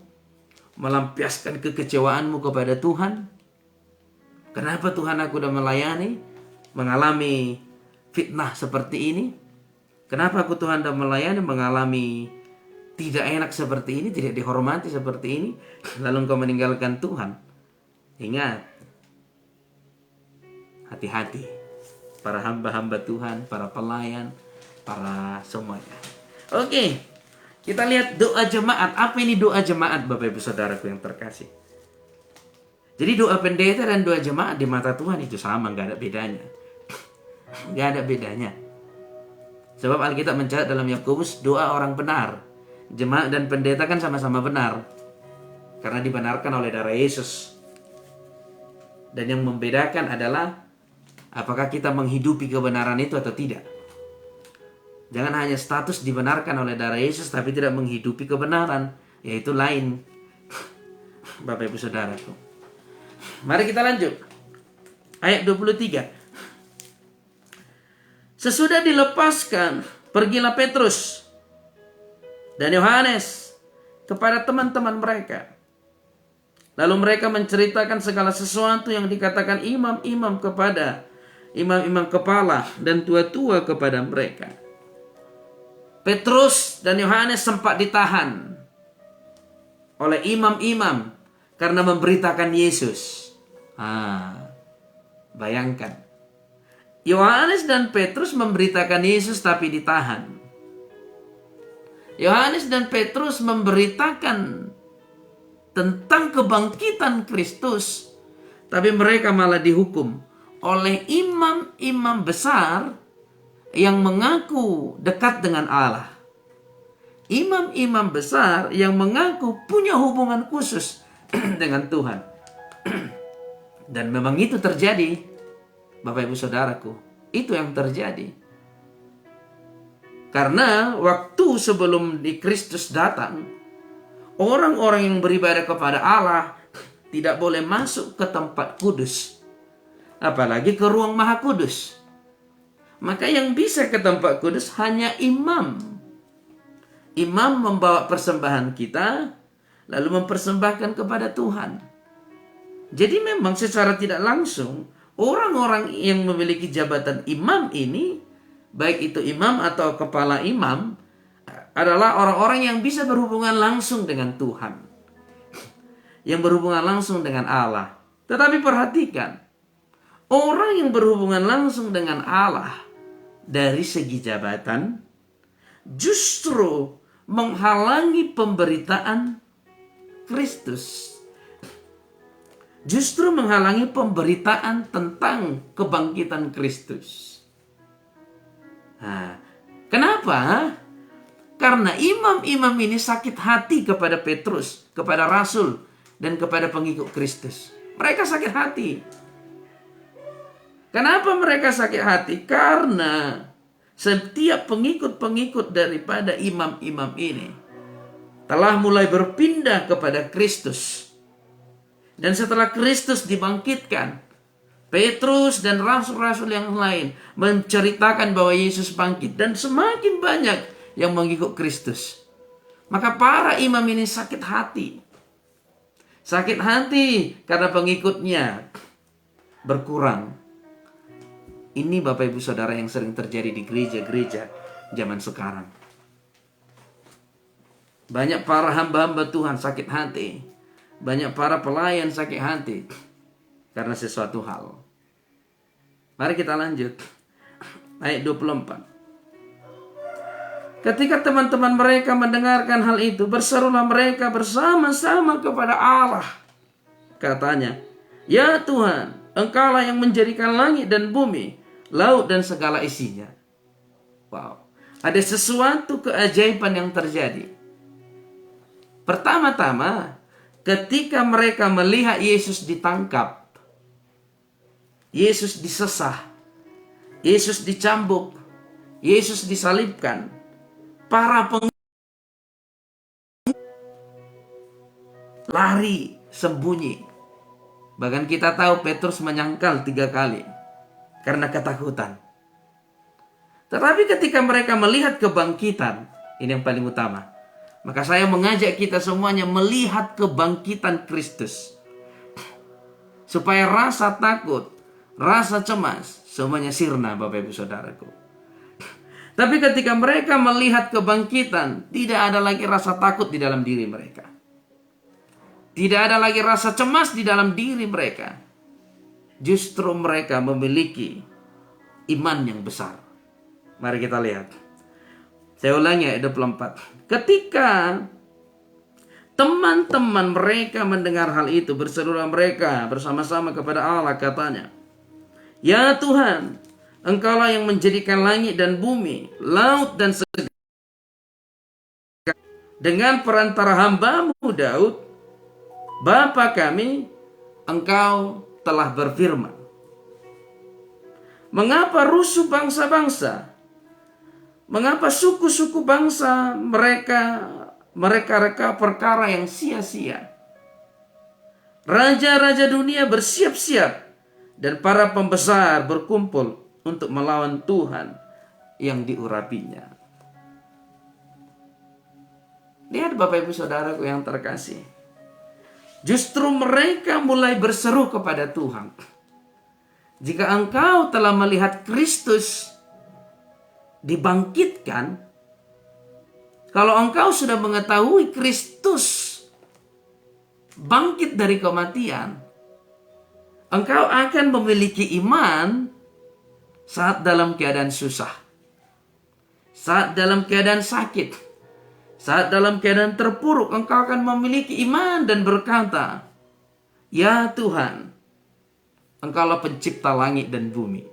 melampiaskan kekecewaanmu kepada Tuhan. Kenapa Tuhan aku udah melayani, mengalami fitnah seperti ini? Kenapa aku Tuhan udah melayani, mengalami tidak enak seperti ini, tidak dihormati seperti ini, lalu engkau meninggalkan Tuhan? Ingat, hati-hati para hamba-hamba Tuhan, para pelayan, para semuanya. Oke, kita lihat doa jemaat. Apa ini doa jemaat, Bapak Ibu Saudaraku yang terkasih? Jadi doa pendeta dan doa jemaat di mata Tuhan itu sama, gak ada bedanya. Gak ada bedanya. Sebab Alkitab mencatat dalam Yakobus, doa orang benar, jemaat dan pendeta kan sama-sama benar, karena dibenarkan oleh darah Yesus. Dan yang membedakan adalah apakah kita menghidupi kebenaran itu atau tidak. Jangan hanya status dibenarkan oleh darah Yesus tapi tidak menghidupi kebenaran, yaitu lain. Bapak Ibu Saudaraku, mari kita lanjut. Ayat 23. Sesudah dilepaskan, pergilah Petrus dan Yohanes kepada teman-teman mereka. Lalu mereka menceritakan segala sesuatu yang dikatakan imam-imam kepada imam-imam kepala dan tua-tua kepada mereka. Petrus dan Yohanes sempat ditahan oleh imam-imam karena memberitakan Yesus. Bayangkan. Yohanes dan Petrus memberitakan Yesus tapi ditahan. Yohanes dan Petrus memberitakan tentang kebangkitan Kristus, tapi mereka malah dihukum oleh imam-imam besar yang mengaku dekat dengan Allah. Imam-imam besar yang mengaku punya hubungan khusus dengan Tuhan. Dan memang itu terjadi, Bapak Ibu Saudaraku. Itu yang terjadi. Karena waktu sebelum di Kristus datang, orang-orang yang beribadah kepada Allah tidak boleh masuk ke tempat kudus, apalagi ke ruang maha kudus. Maka yang bisa ke tempat kudus hanya imam. Imam membawa persembahan kita, lalu mempersembahkan kepada Tuhan. Jadi memang secara tidak langsung, orang-orang yang memiliki jabatan imam ini, baik itu imam atau kepala imam, adalah orang-orang yang bisa berhubungan langsung dengan Tuhan, yang berhubungan langsung dengan Allah. Tetapi perhatikan, orang yang berhubungan langsung dengan Allah dari segi jabatan justru menghalangi pemberitaan Kristus. Justru menghalangi pemberitaan tentang kebangkitan Kristus. Kenapa? Karena imam-imam ini sakit hati kepada Petrus, kepada Rasul, dan kepada pengikut Kristus. Mereka sakit hati. Kenapa mereka sakit hati? Karena setiap pengikut-pengikut daripada imam-imam ini telah mulai berpindah kepada Kristus. Dan setelah Kristus dibangkitkan, Petrus dan rasul-rasul yang lain menceritakan bahwa Yesus bangkit. Dan semakin banyak yang mengikut Kristus. Maka para imam ini sakit hati. Sakit hati karena pengikutnya berkurang. Ini Bapak Ibu Saudara yang sering terjadi di gereja-gereja zaman sekarang. Banyak para hamba-hamba Tuhan sakit hati. Banyak para pelayan sakit hati karena sesuatu hal. Mari kita lanjut. Ayat 24. Ketika teman-teman mereka mendengarkan hal itu, berserulah mereka bersama-sama kepada Allah. Katanya, "Ya Tuhan, Engkaulah yang menjadikan langit dan bumi, laut dan segala isinya." Wow, ada sesuatu keajaiban yang terjadi. Pertama-tama, ketika mereka melihat Yesus ditangkap, Yesus disesah, Yesus dicambuk, Yesus disalibkan, para lari sembunyi. Bahkan kita tahu Petrus menyangkal 3 kali karena ketakutan. Tetapi ketika mereka melihat kebangkitan, ini yang paling utama. Maka saya mengajak kita semuanya melihat kebangkitan Kristus. Supaya rasa takut, rasa cemas, semuanya sirna Bapak Ibu Saudaraku. Tapi ketika mereka melihat kebangkitan, tidak ada lagi rasa takut di dalam diri mereka. Tidak ada lagi rasa cemas di dalam diri mereka. Justru mereka memiliki iman yang besar. Mari kita lihat. Saya ulangi ayat 24. Ketika teman-teman mereka mendengar hal itu, berserulah mereka bersama-sama kepada Allah, katanya, "Ya Tuhan, Engkaulah yang menjadikan langit dan bumi, laut dan segala. Dengan perantara hamba-Mu Daud, Bapa kami, Engkau telah berfirman. Mengapa rusuh bangsa-bangsa? Mengapa suku-suku bangsa mereka perkara yang sia-sia? Raja-raja dunia bersiap-siap dan para pembesar berkumpul untuk melawan Tuhan yang diurapinya." Lihat Bapak Ibu Saudaraku yang terkasih. Justru mereka mulai berseru kepada Tuhan. Jika engkau telah melihat Kristus dibangkitkan, kalau engkau sudah mengetahui Kristus bangkit dari kematian, engkau akan memiliki iman saat dalam keadaan susah, saat dalam keadaan sakit, saat dalam keadaan terpuruk. Engkau akan memiliki iman dan berkata, "Ya Tuhan, Engkaulah pencipta langit dan bumi."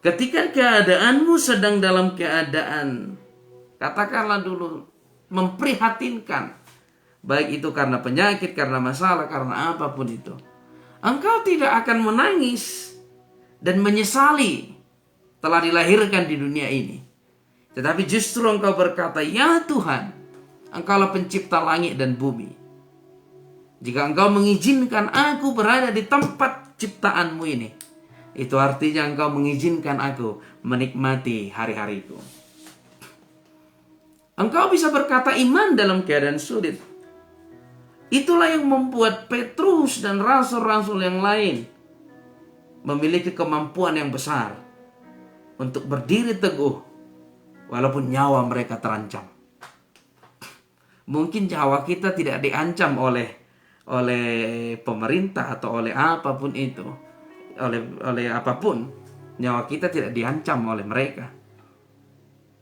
Ketika keadaanmu sedang dalam keadaan, katakanlah dulu, memprihatinkan, baik itu karena penyakit, karena masalah, karena apapun itu, engkau tidak akan menangis dan menyesali telah dilahirkan di dunia ini. Tetapi justru engkau berkata, "Ya Tuhan, Engkaulah pencipta langit dan bumi. Jika Engkau mengizinkan aku berada di tempat ciptaanmu ini, itu artinya Engkau mengizinkan aku menikmati hari-hariku." Engkau bisa berkata iman dalam keadaan sulit. Itulah yang membuat Petrus dan rasul-rasul yang lain memiliki kemampuan yang besar untuk berdiri teguh walaupun nyawa mereka terancam. Mungkin nyawa kita tidak diancam oleh pemerintah atau oleh apapun itu, oleh apapun, nyawa kita tidak diancam oleh mereka.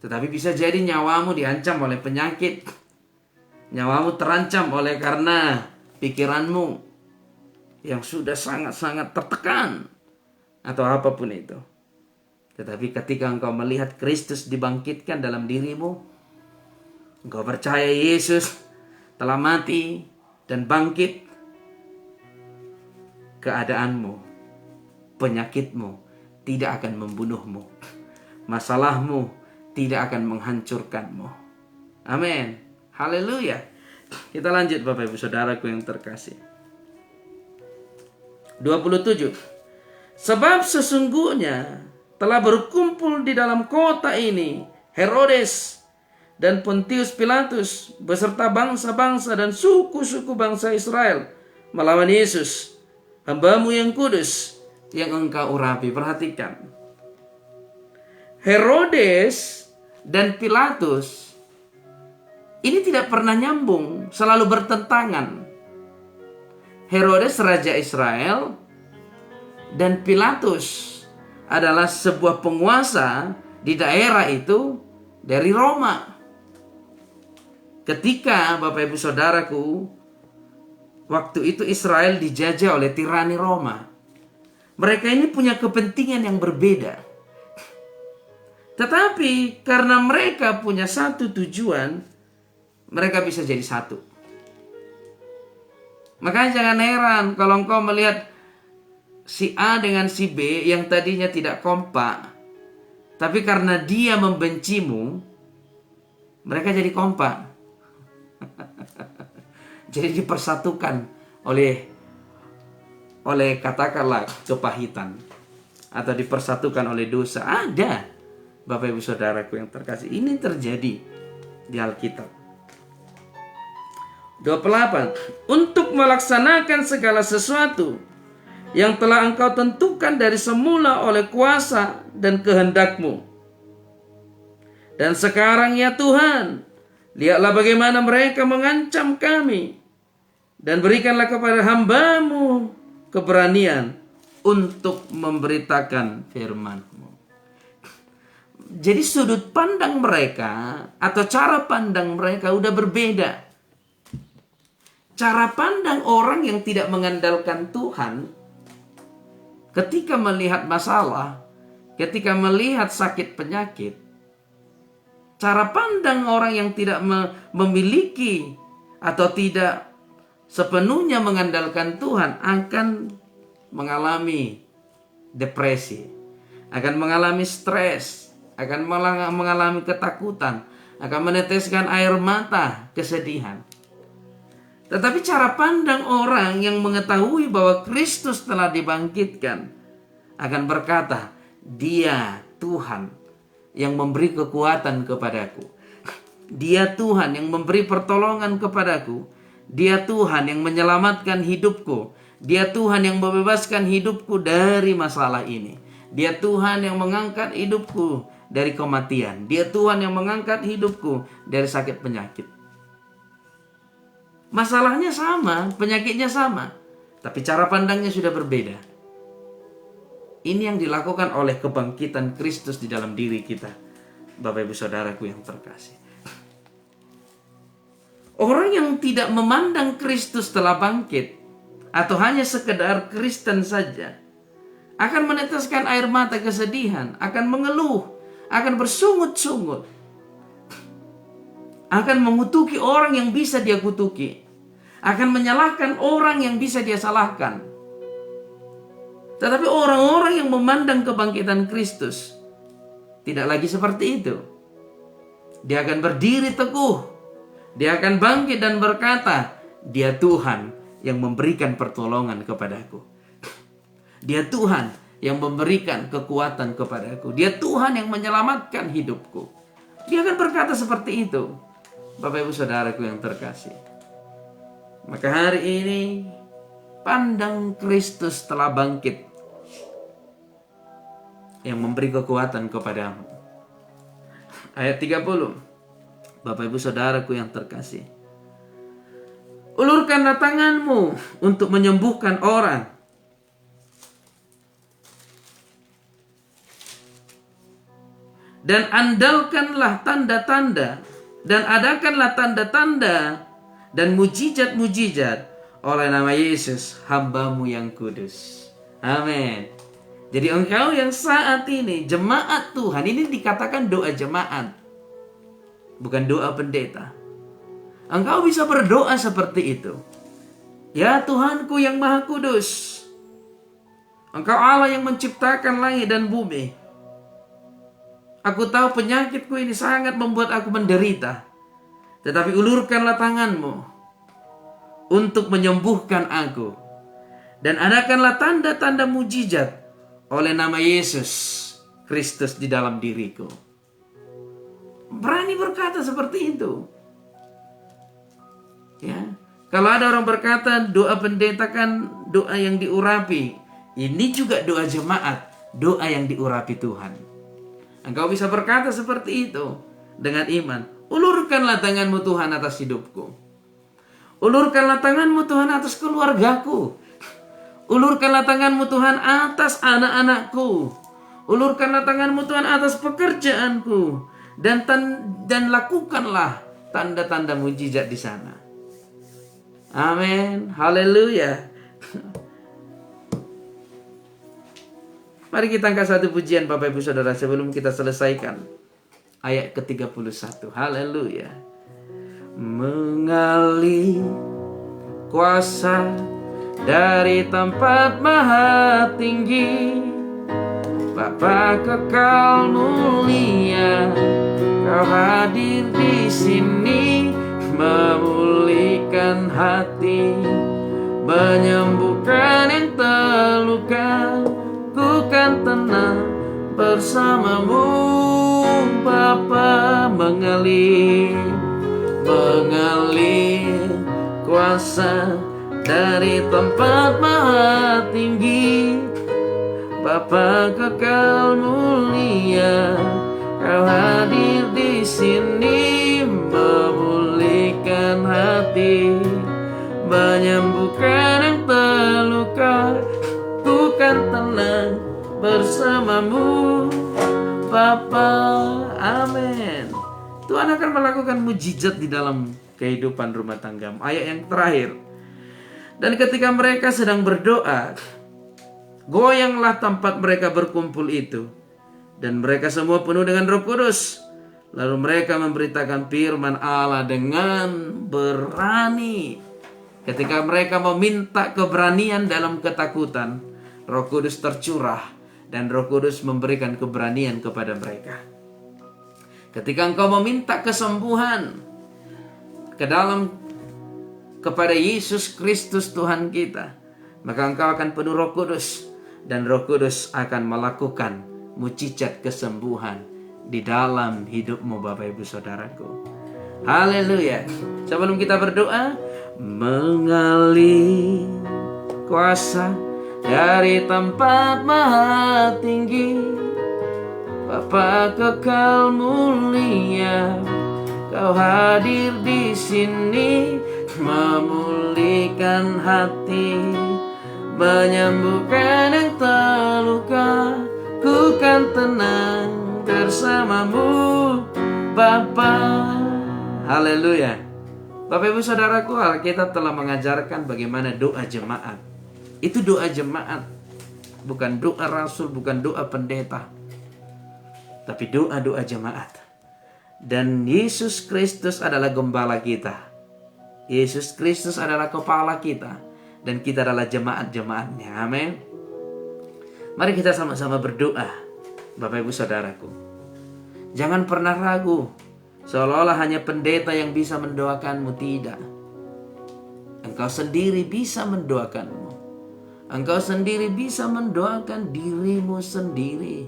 Tetapi bisa jadi nyawamu diancam oleh penyakit, nyawamu terancam oleh karena pikiranmu yang sudah sangat-sangat tertekan atau apapun itu. Tetapi ketika engkau melihat Kristus dibangkitkan dalam dirimu, engkau percaya Yesus telah mati dan bangkit, keadaanmu, penyakitmu tidak akan membunuhmu, masalahmu tidak akan menghancurkanmu. Amin. Haleluya. Kita lanjut Bapak Ibu Saudaraku yang terkasih. 27. Sebab sesungguhnya telah berkumpul di dalam kota ini Herodes dan Pontius Pilatus beserta bangsa-bangsa dan suku-suku bangsa Israel melawan Yesus, hamba-Mu yang kudus, yang Engkau urapi. Perhatikan, Herodes dan Pilatus ini tidak pernah nyambung, selalu bertentangan. Herodes raja Israel dan Pilatus adalah sebuah penguasa di daerah itu dari Roma. Ketika Bapak Ibu Saudaraku, waktu itu Israel dijajah oleh tirani Roma. Mereka ini punya kepentingan yang berbeda. Tetapi karena mereka punya satu tujuan, mereka bisa jadi satu. Makanya jangan heran kalau engkau melihat si A dengan si B yang tadinya tidak kompak, tapi karena dia membencimu, mereka jadi kompak. Jadi dipersatukan oleh katakanlah kepahitan, atau dipersatukan oleh dosa. Ada, Bapak Ibu Saudaraku yang terkasih, ini terjadi di Alkitab. 28. Untuk melaksanakan segala sesuatu yang telah Engkau tentukan dari semula oleh kuasa dan kehendak-Mu. Dan sekarang ya Tuhan, lihatlah bagaimana mereka mengancam kami, dan berikanlah kepada hamba-Mu keberanian untuk memberitakan firman-Mu. Jadi sudut pandang mereka atau cara pandang mereka udah berbeda. Cara pandang orang yang tidak mengandalkan Tuhan ketika melihat masalah, ketika melihat sakit penyakit, cara pandang orang yang tidak memiliki atau tidak sepenuhnya mengandalkan Tuhan akan mengalami depresi, akan mengalami stres, akan mengalami ketakutan, akan meneteskan air mata, kesedihan. Tetapi cara pandang orang yang mengetahui bahwa Kristus telah dibangkitkan akan berkata, Dia Tuhan yang memberi kekuatan kepadaku. Dia Tuhan yang memberi pertolongan kepadaku. Dia Tuhan yang menyelamatkan hidupku. Dia Tuhan yang membebaskan hidupku dari masalah ini. Dia Tuhan yang mengangkat hidupku dari kematian. Dia Tuhan yang mengangkat hidupku dari sakit penyakit. Masalahnya sama, penyakitnya sama, tapi cara pandangnya sudah berbeda. Ini yang dilakukan oleh kebangkitan Kristus di dalam diri kita, Bapak Ibu Saudaraku yang terkasih. Orang yang tidak memandang Kristus telah bangkit, atau hanya sekedar Kristen saja, akan meneteskan air mata kesedihan, akan mengeluh, akan bersungut-sungut, akan mengutuki orang yang bisa dia kutuki, akan menyalahkan orang yang bisa dia salahkan. Tetapi orang-orang yang memandang kebangkitan Kristus tidak lagi seperti itu. Dia akan berdiri teguh, dia akan bangkit dan berkata, dia Tuhan yang memberikan pertolongan kepadaku. Dia Tuhan yang memberikan kekuatan kepadaku. Dia Tuhan yang menyelamatkan hidupku. Dia akan berkata seperti itu, Bapak Ibu Saudaraku yang terkasih. Maka hari ini pandang Kristus telah bangkit yang memberi kekuatan kepadamu. Ayat 30. Bapak Ibu Saudaraku yang terkasih. Ulurkanlah tanganmu untuk menyembuhkan orang. Dan andalkanlah tanda-tanda, dan adakanlah tanda-tanda dan mujizat-mujizat oleh nama Yesus, hamba-Mu yang kudus. Amin. Jadi engkau yang saat ini jemaat Tuhan, ini dikatakan doa jemaat, bukan doa pendeta. Engkau bisa berdoa seperti itu. Ya Tuhanku yang maha kudus, Engkau Allah yang menciptakan langit dan bumi. Aku tahu penyakitku ini sangat membuat aku menderita. Tetapi ulurkanlah tanganmu untuk menyembuhkan aku. Dan adakanlah tanda-tanda mujizat oleh nama Yesus Kristus di dalam diriku. Berani berkata seperti itu. Ya. Kalau ada orang berkata doa pendeta kan doa yang diurapi. Ini juga doa jemaat, doa yang diurapi Tuhan. Engkau bisa berkata seperti itu dengan iman. Ulurkanlah tanganmu Tuhan atas hidupku. Ulurkanlah tanganmu Tuhan atas keluargaku. Ulurkanlah tanganmu Tuhan atas anak-anakku. Ulurkanlah tanganmu Tuhan atas pekerjaanku. Dan lakukanlah tanda-tanda mujizat di sana. Amin. Haleluya. Mari kita angkat satu pujian Bapak Ibu Saudara sebelum kita selesaikan ayat ke-31. Haleluya. Mengalir kuasa dari tempat maha tinggi, Bapa kekal mulia, Kau hadir di sini, memulihkan hati, menyembuhkan yang terluka. Ku kan tenang bersamamu, Bapa. Mengalir kuasa dari tempat maha tinggi, Bapa kekal mulia, Kau hadir di sini, memulihkan hati, menyembuhkan yang terluka. Ku kan tenang bersamamu, Bapa. Amin. Tuhan akan melakukan mujizat di dalam kehidupan rumah tanggamu. Ayat yang terakhir. Dan ketika mereka sedang berdoa, goyanglah tempat mereka berkumpul itu, dan mereka semua penuh dengan Roh Kudus. Lalu mereka memberitakan firman Allah dengan berani. Ketika mereka meminta keberanian dalam ketakutan, Roh Kudus tercurah dan Roh Kudus memberikan keberanian kepada mereka. Ketika engkau meminta kesembuhan kepada Yesus Kristus Tuhan kita, maka engkau akan penuh Roh Kudus, dan Roh Kudus akan melakukan mujizat kesembuhan di dalam hidupmu, Bapak Ibu Saudaraku. Haleluya. Sebelum kita berdoa, mengalir kuasa dari tempat maha tinggi. Bapa kekal mulia, Kau hadir di sini, memulihkan hati, menyembuhkan yang terluka. Ku kan tenang bersamamu, Bapa. Haleluya. Bapak Ibu Saudaraku, Alkitab telah mengajarkan bagaimana doa jemaat. Itu doa jemaat, bukan doa rasul, bukan doa pendeta, tapi doa-doa jemaat. Dan Yesus Kristus adalah gembala kita. Yesus Kristus adalah kepala kita, dan kita adalah jemaat-jemaatnya. Amin. Mari kita sama-sama berdoa, Bapak Ibu Saudaraku. Jangan pernah ragu, seolah-olah hanya pendeta yang bisa mendoakanmu. Tidak. Engkau sendiri bisa mendoakanmu. Engkau sendiri bisa mendoakan dirimu sendiri.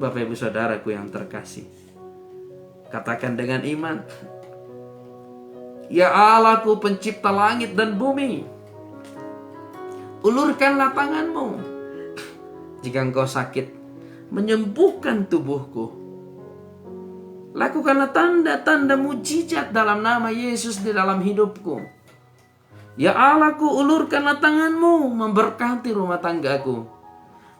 Bapak Ibu Saudaraku yang terkasih, katakan dengan iman, Ya Allahku pencipta langit dan bumi, ulurkanlah tanganmu. Jika engkau sakit, menyembuhkan tubuhku. Lakukanlah tanda-tanda mujizat dalam nama Yesus di dalam hidupku. Ya Allahku, ulurkanlah tanganmu, memberkati rumah tanggaku,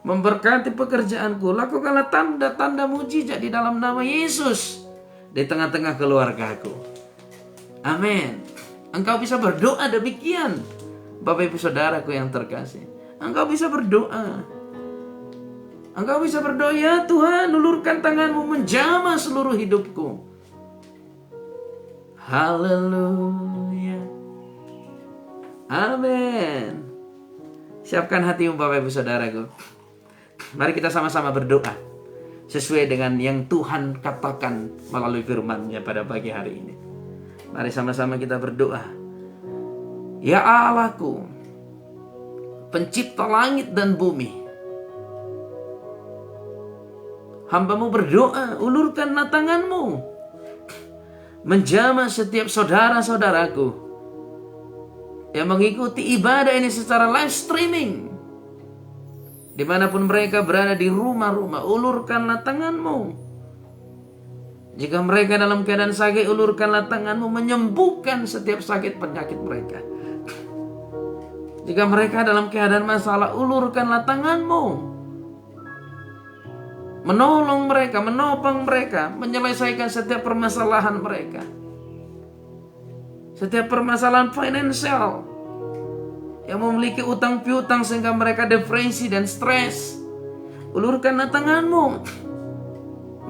memberkati pekerjaanku. Lakukanlah tanda-tanda mujizat di dalam nama Yesus di tengah-tengah keluargaku. Amin. Engkau bisa berdoa demikian, Bapak Ibu Saudaraku yang terkasih. Engkau bisa berdoa. Engkau bisa berdoa, Ya Tuhan, ulurkan tanganmu menjamah seluruh hidupku. Haleluya. Amin. Siapkan hatimu, Bapak Ibu Saudaraku. Mari kita sama-sama berdoa sesuai dengan yang Tuhan katakan melalui firman-Nya pada pagi hari ini. Mari sama-sama kita berdoa. Ya Allahku, pencipta langit dan bumi, hamba-Mu berdoa, ulurkanlah tanganmu menjamah setiap saudara-saudaraku yang mengikuti ibadah ini secara live streaming, dimanapun mereka berada di rumah-rumah. Ulurkanlah tanganmu. Jika mereka dalam keadaan sakit, ulurkanlah tanganmu, menyembuhkan setiap sakit penyakit mereka. Jika mereka dalam keadaan masalah, ulurkanlah tanganmu, menolong mereka, menopang mereka, menyelesaikan setiap permasalahan mereka. Setiap permasalahan finansial, yang memiliki utang piutang sehingga mereka depresi dan stres, ulurkanlah tanganmu,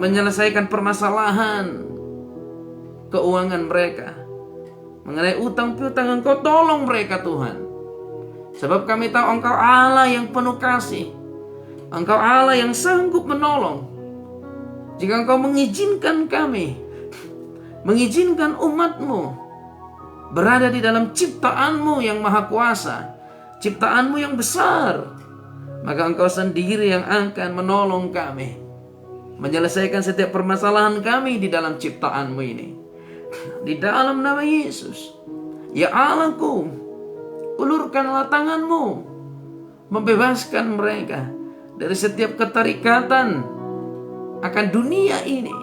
menyelesaikan permasalahan keuangan mereka. Mengenai utang piutang, Engkau tolong mereka, Tuhan. Sebab kami tahu Engkau Allah yang penuh kasih, Engkau Allah yang sanggup menolong. Jika Engkau mengizinkan kami, mengizinkan umat-Mu berada di dalam ciptaan-Mu yang maha kuasa, ciptaan-Mu yang besar, maka Engkau sendiri yang akan menolong kami, menyelesaikan setiap permasalahan kami di dalam ciptaan-Mu ini. Di dalam nama Yesus, Ya Allahku, ulurkanlah tanganmu, membebaskan mereka dari setiap keterikatan akan dunia ini.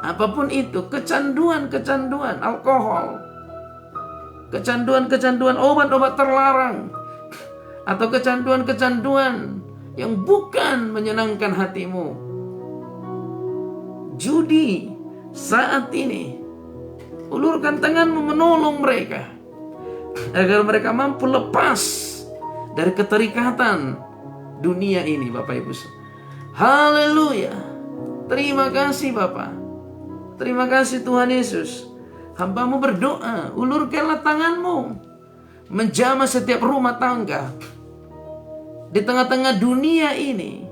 Apapun itu, kecanduan-kecanduan alkohol, kecanduan-kecanduan obat-obat terlarang, atau kecanduan-kecanduan yang bukan menyenangkan hatimu. Judi saat ini, ulurkan tanganmu menolong mereka, agar mereka mampu lepas dari keterikatan dunia ini, Bapak Ibu. Haleluya. Terima kasih Bapak. Terima kasih Tuhan Yesus. Hamba-Mu berdoa, ulurkanlah tanganmu, menjamah setiap rumah tangga di tengah-tengah dunia ini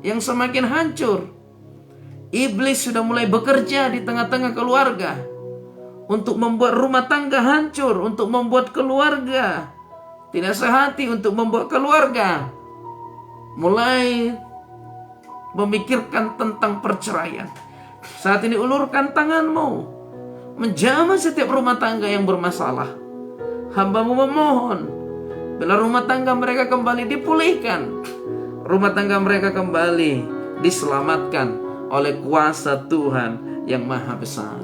yang semakin hancur. Iblis sudah mulai bekerja di tengah-tengah keluarga untuk membuat rumah tangga hancur, untuk membuat keluarga tidak sehati, untuk membuat keluarga mulai memikirkan tentang perceraian. Saat ini ulurkan tanganmu, menjamah setiap rumah tangga yang bermasalah. Hamba-Mu memohon, Bila rumah tangga mereka kembali dipulihkan, rumah tangga mereka kembali diselamatkan oleh kuasa Tuhan yang maha besar.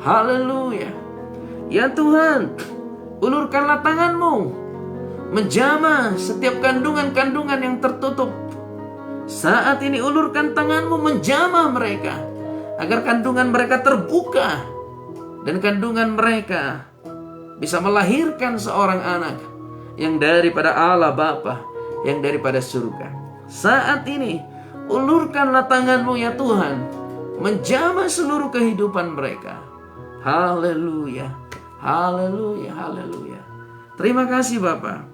Haleluya. Ya Tuhan, ulurkanlah tanganmu, menjamah setiap kandungan-kandungan yang tertutup. Saat ini ulurkan tanganmu, menjamah mereka, agar kandungan mereka terbuka, dan kandungan mereka bisa melahirkan seorang anak yang daripada Allah Bapa, yang daripada surga. Saat ini ulurkanlah tanganmu ya Tuhan, menjamah seluruh kehidupan mereka. Haleluya, haleluya, haleluya. Terima kasih Bapa,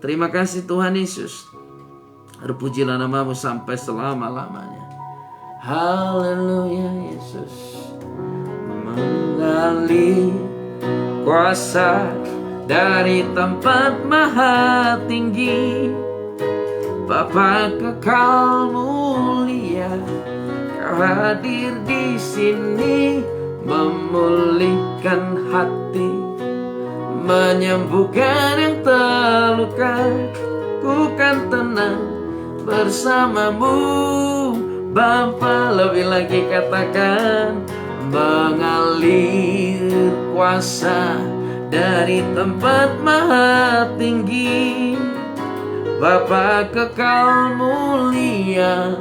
terima kasih Tuhan Yesus. Terpujilah namamu sampai selama-lamanya. Haleluya Yesus. Menggali kuasa dari tempat maha tinggi, Bapa kekal mulia, Kau hadir di sini, memulihkan hati, menyembuhkan yang terluka. Ku kan tenang bersamamu Bapa. Lebih lagi katakan, mengalir kuasa dari tempat maha tinggi, Bapa kekal mulia,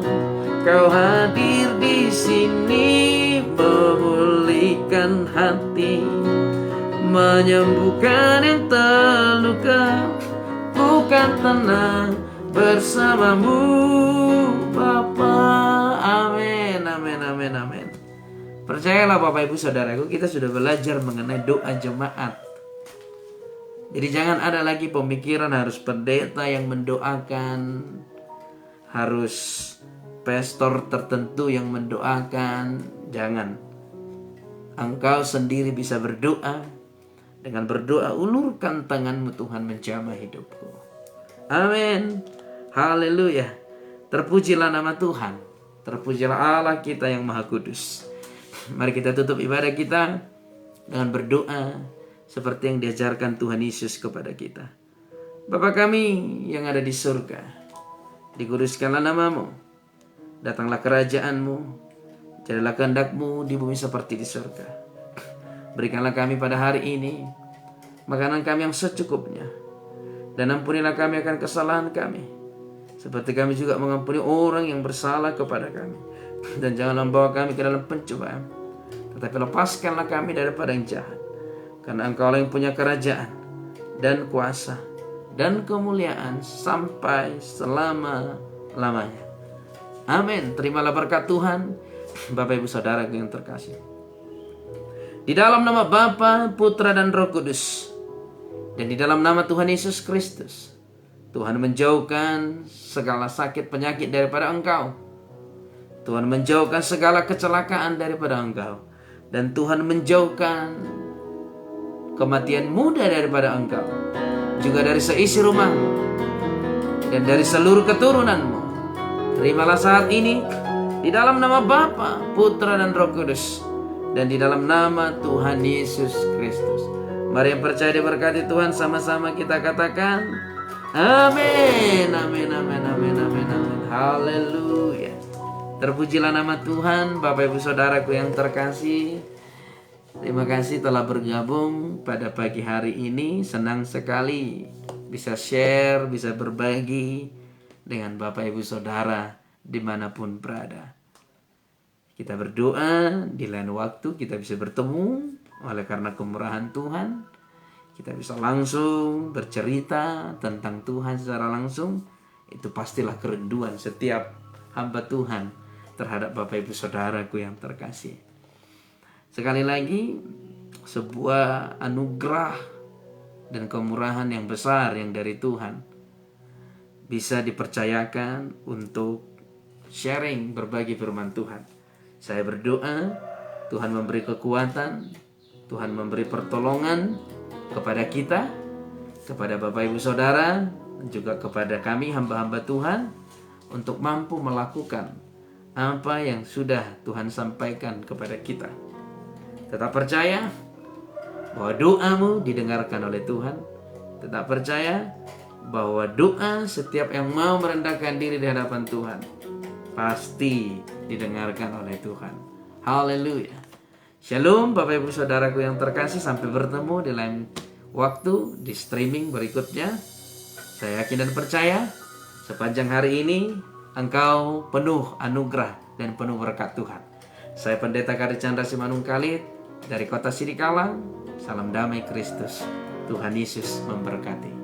Kau hadir di sini, memulihkan hati, menyembuhkan yang terluka. Bukan tenang bersamamu Bapa. Amin, amin, amin, amin. Percayalah Bapak Ibu Saudaraku, kita sudah belajar mengenai doa jemaat. Jadi jangan ada lagi pemikiran harus pendeta yang mendoakan, harus pastor tertentu yang mendoakan. Jangan. Engkau sendiri bisa berdoa. Dengan berdoa, ulurkan tanganmu, Tuhan menjamah hidupku. Amin. Haleluya. Terpujilah nama Tuhan. Terpujilah Allah kita yang maha kudus. Mari kita tutup ibadah kita dengan berdoa seperti yang diajarkan Tuhan Yesus kepada kita. Bapa kami yang ada di surga, dikuduskanlah namamu, datanglah kerajaanmu, jadilah kehendakmu di bumi seperti di surga. Berikanlah kami pada hari ini makanan kami yang secukupnya, dan ampunilah kami akan kesalahan kami, seperti kami juga mengampuni orang yang bersalah kepada kami. Dan jangan membawa kami ke dalam pencobaan, tetapi lepaskanlah kami daripada yang jahat. Karena Engkau yang punya kerajaan dan kuasa dan kemuliaan sampai selama-lamanya. Amin. Terimalah berkat Tuhan, Bapak Ibu Saudara yang terkasih. Di dalam nama Bapa, Putra dan Roh Kudus, dan di dalam nama Tuhan Yesus Kristus, Tuhan menjauhkan segala sakit penyakit daripada engkau. Tuhan menjauhkan segala kecelakaan daripada engkau. Dan Tuhan menjauhkan kematian muda daripada engkau, juga dari seisi rumahmu dan dari seluruh keturunanmu. Terimalah saat ini di dalam nama Bapa, Putra dan Roh Kudus, dan di dalam nama Tuhan Yesus Kristus. Mari yang percaya diberkati Tuhan, sama-sama kita katakan amin, amin, amin, amin, amin, amin. Haleluya. Terpujilah nama Tuhan. Bapak Ibu Saudaraku yang terkasih, terima kasih telah bergabung pada pagi hari ini. Senang sekali bisa share, bisa berbagi dengan Bapak Ibu Saudara dimanapun berada. Kita berdoa, di lain waktu kita bisa bertemu oleh karena kemurahan Tuhan. Kita bisa langsung bercerita tentang Tuhan secara langsung. Itu pastilah kerinduan setiap hamba Tuhan terhadap Bapak Ibu Saudaraku yang terkasih. Sekali lagi, sebuah anugerah dan kemurahan yang besar yang dari Tuhan bisa dipercayakan untuk sharing, berbagi firman Tuhan. Saya berdoa Tuhan memberi kekuatan, Tuhan memberi pertolongan kepada kita, kepada Bapak Ibu Saudara, dan juga kepada kami hamba-hamba Tuhan untuk mampu melakukan apa yang sudah Tuhan sampaikan kepada kita. Tetap percaya bahwa doamu didengarkan oleh Tuhan. Tetap percaya bahwa doa setiap yang mau merendahkan diri di hadapan Tuhan pasti didengarkan oleh Tuhan. Haleluya. Shalom Bapak Ibu Saudaraku yang terkasih, sampai bertemu di lain waktu di streaming berikutnya. Saya yakin dan percaya sepanjang hari ini engkau penuh anugerah dan penuh berkat Tuhan. Saya Pendeta Kari Chandra Simanung Kalit dari Kota Sidikalang. Salam damai Kristus. Tuhan Yesus memberkati.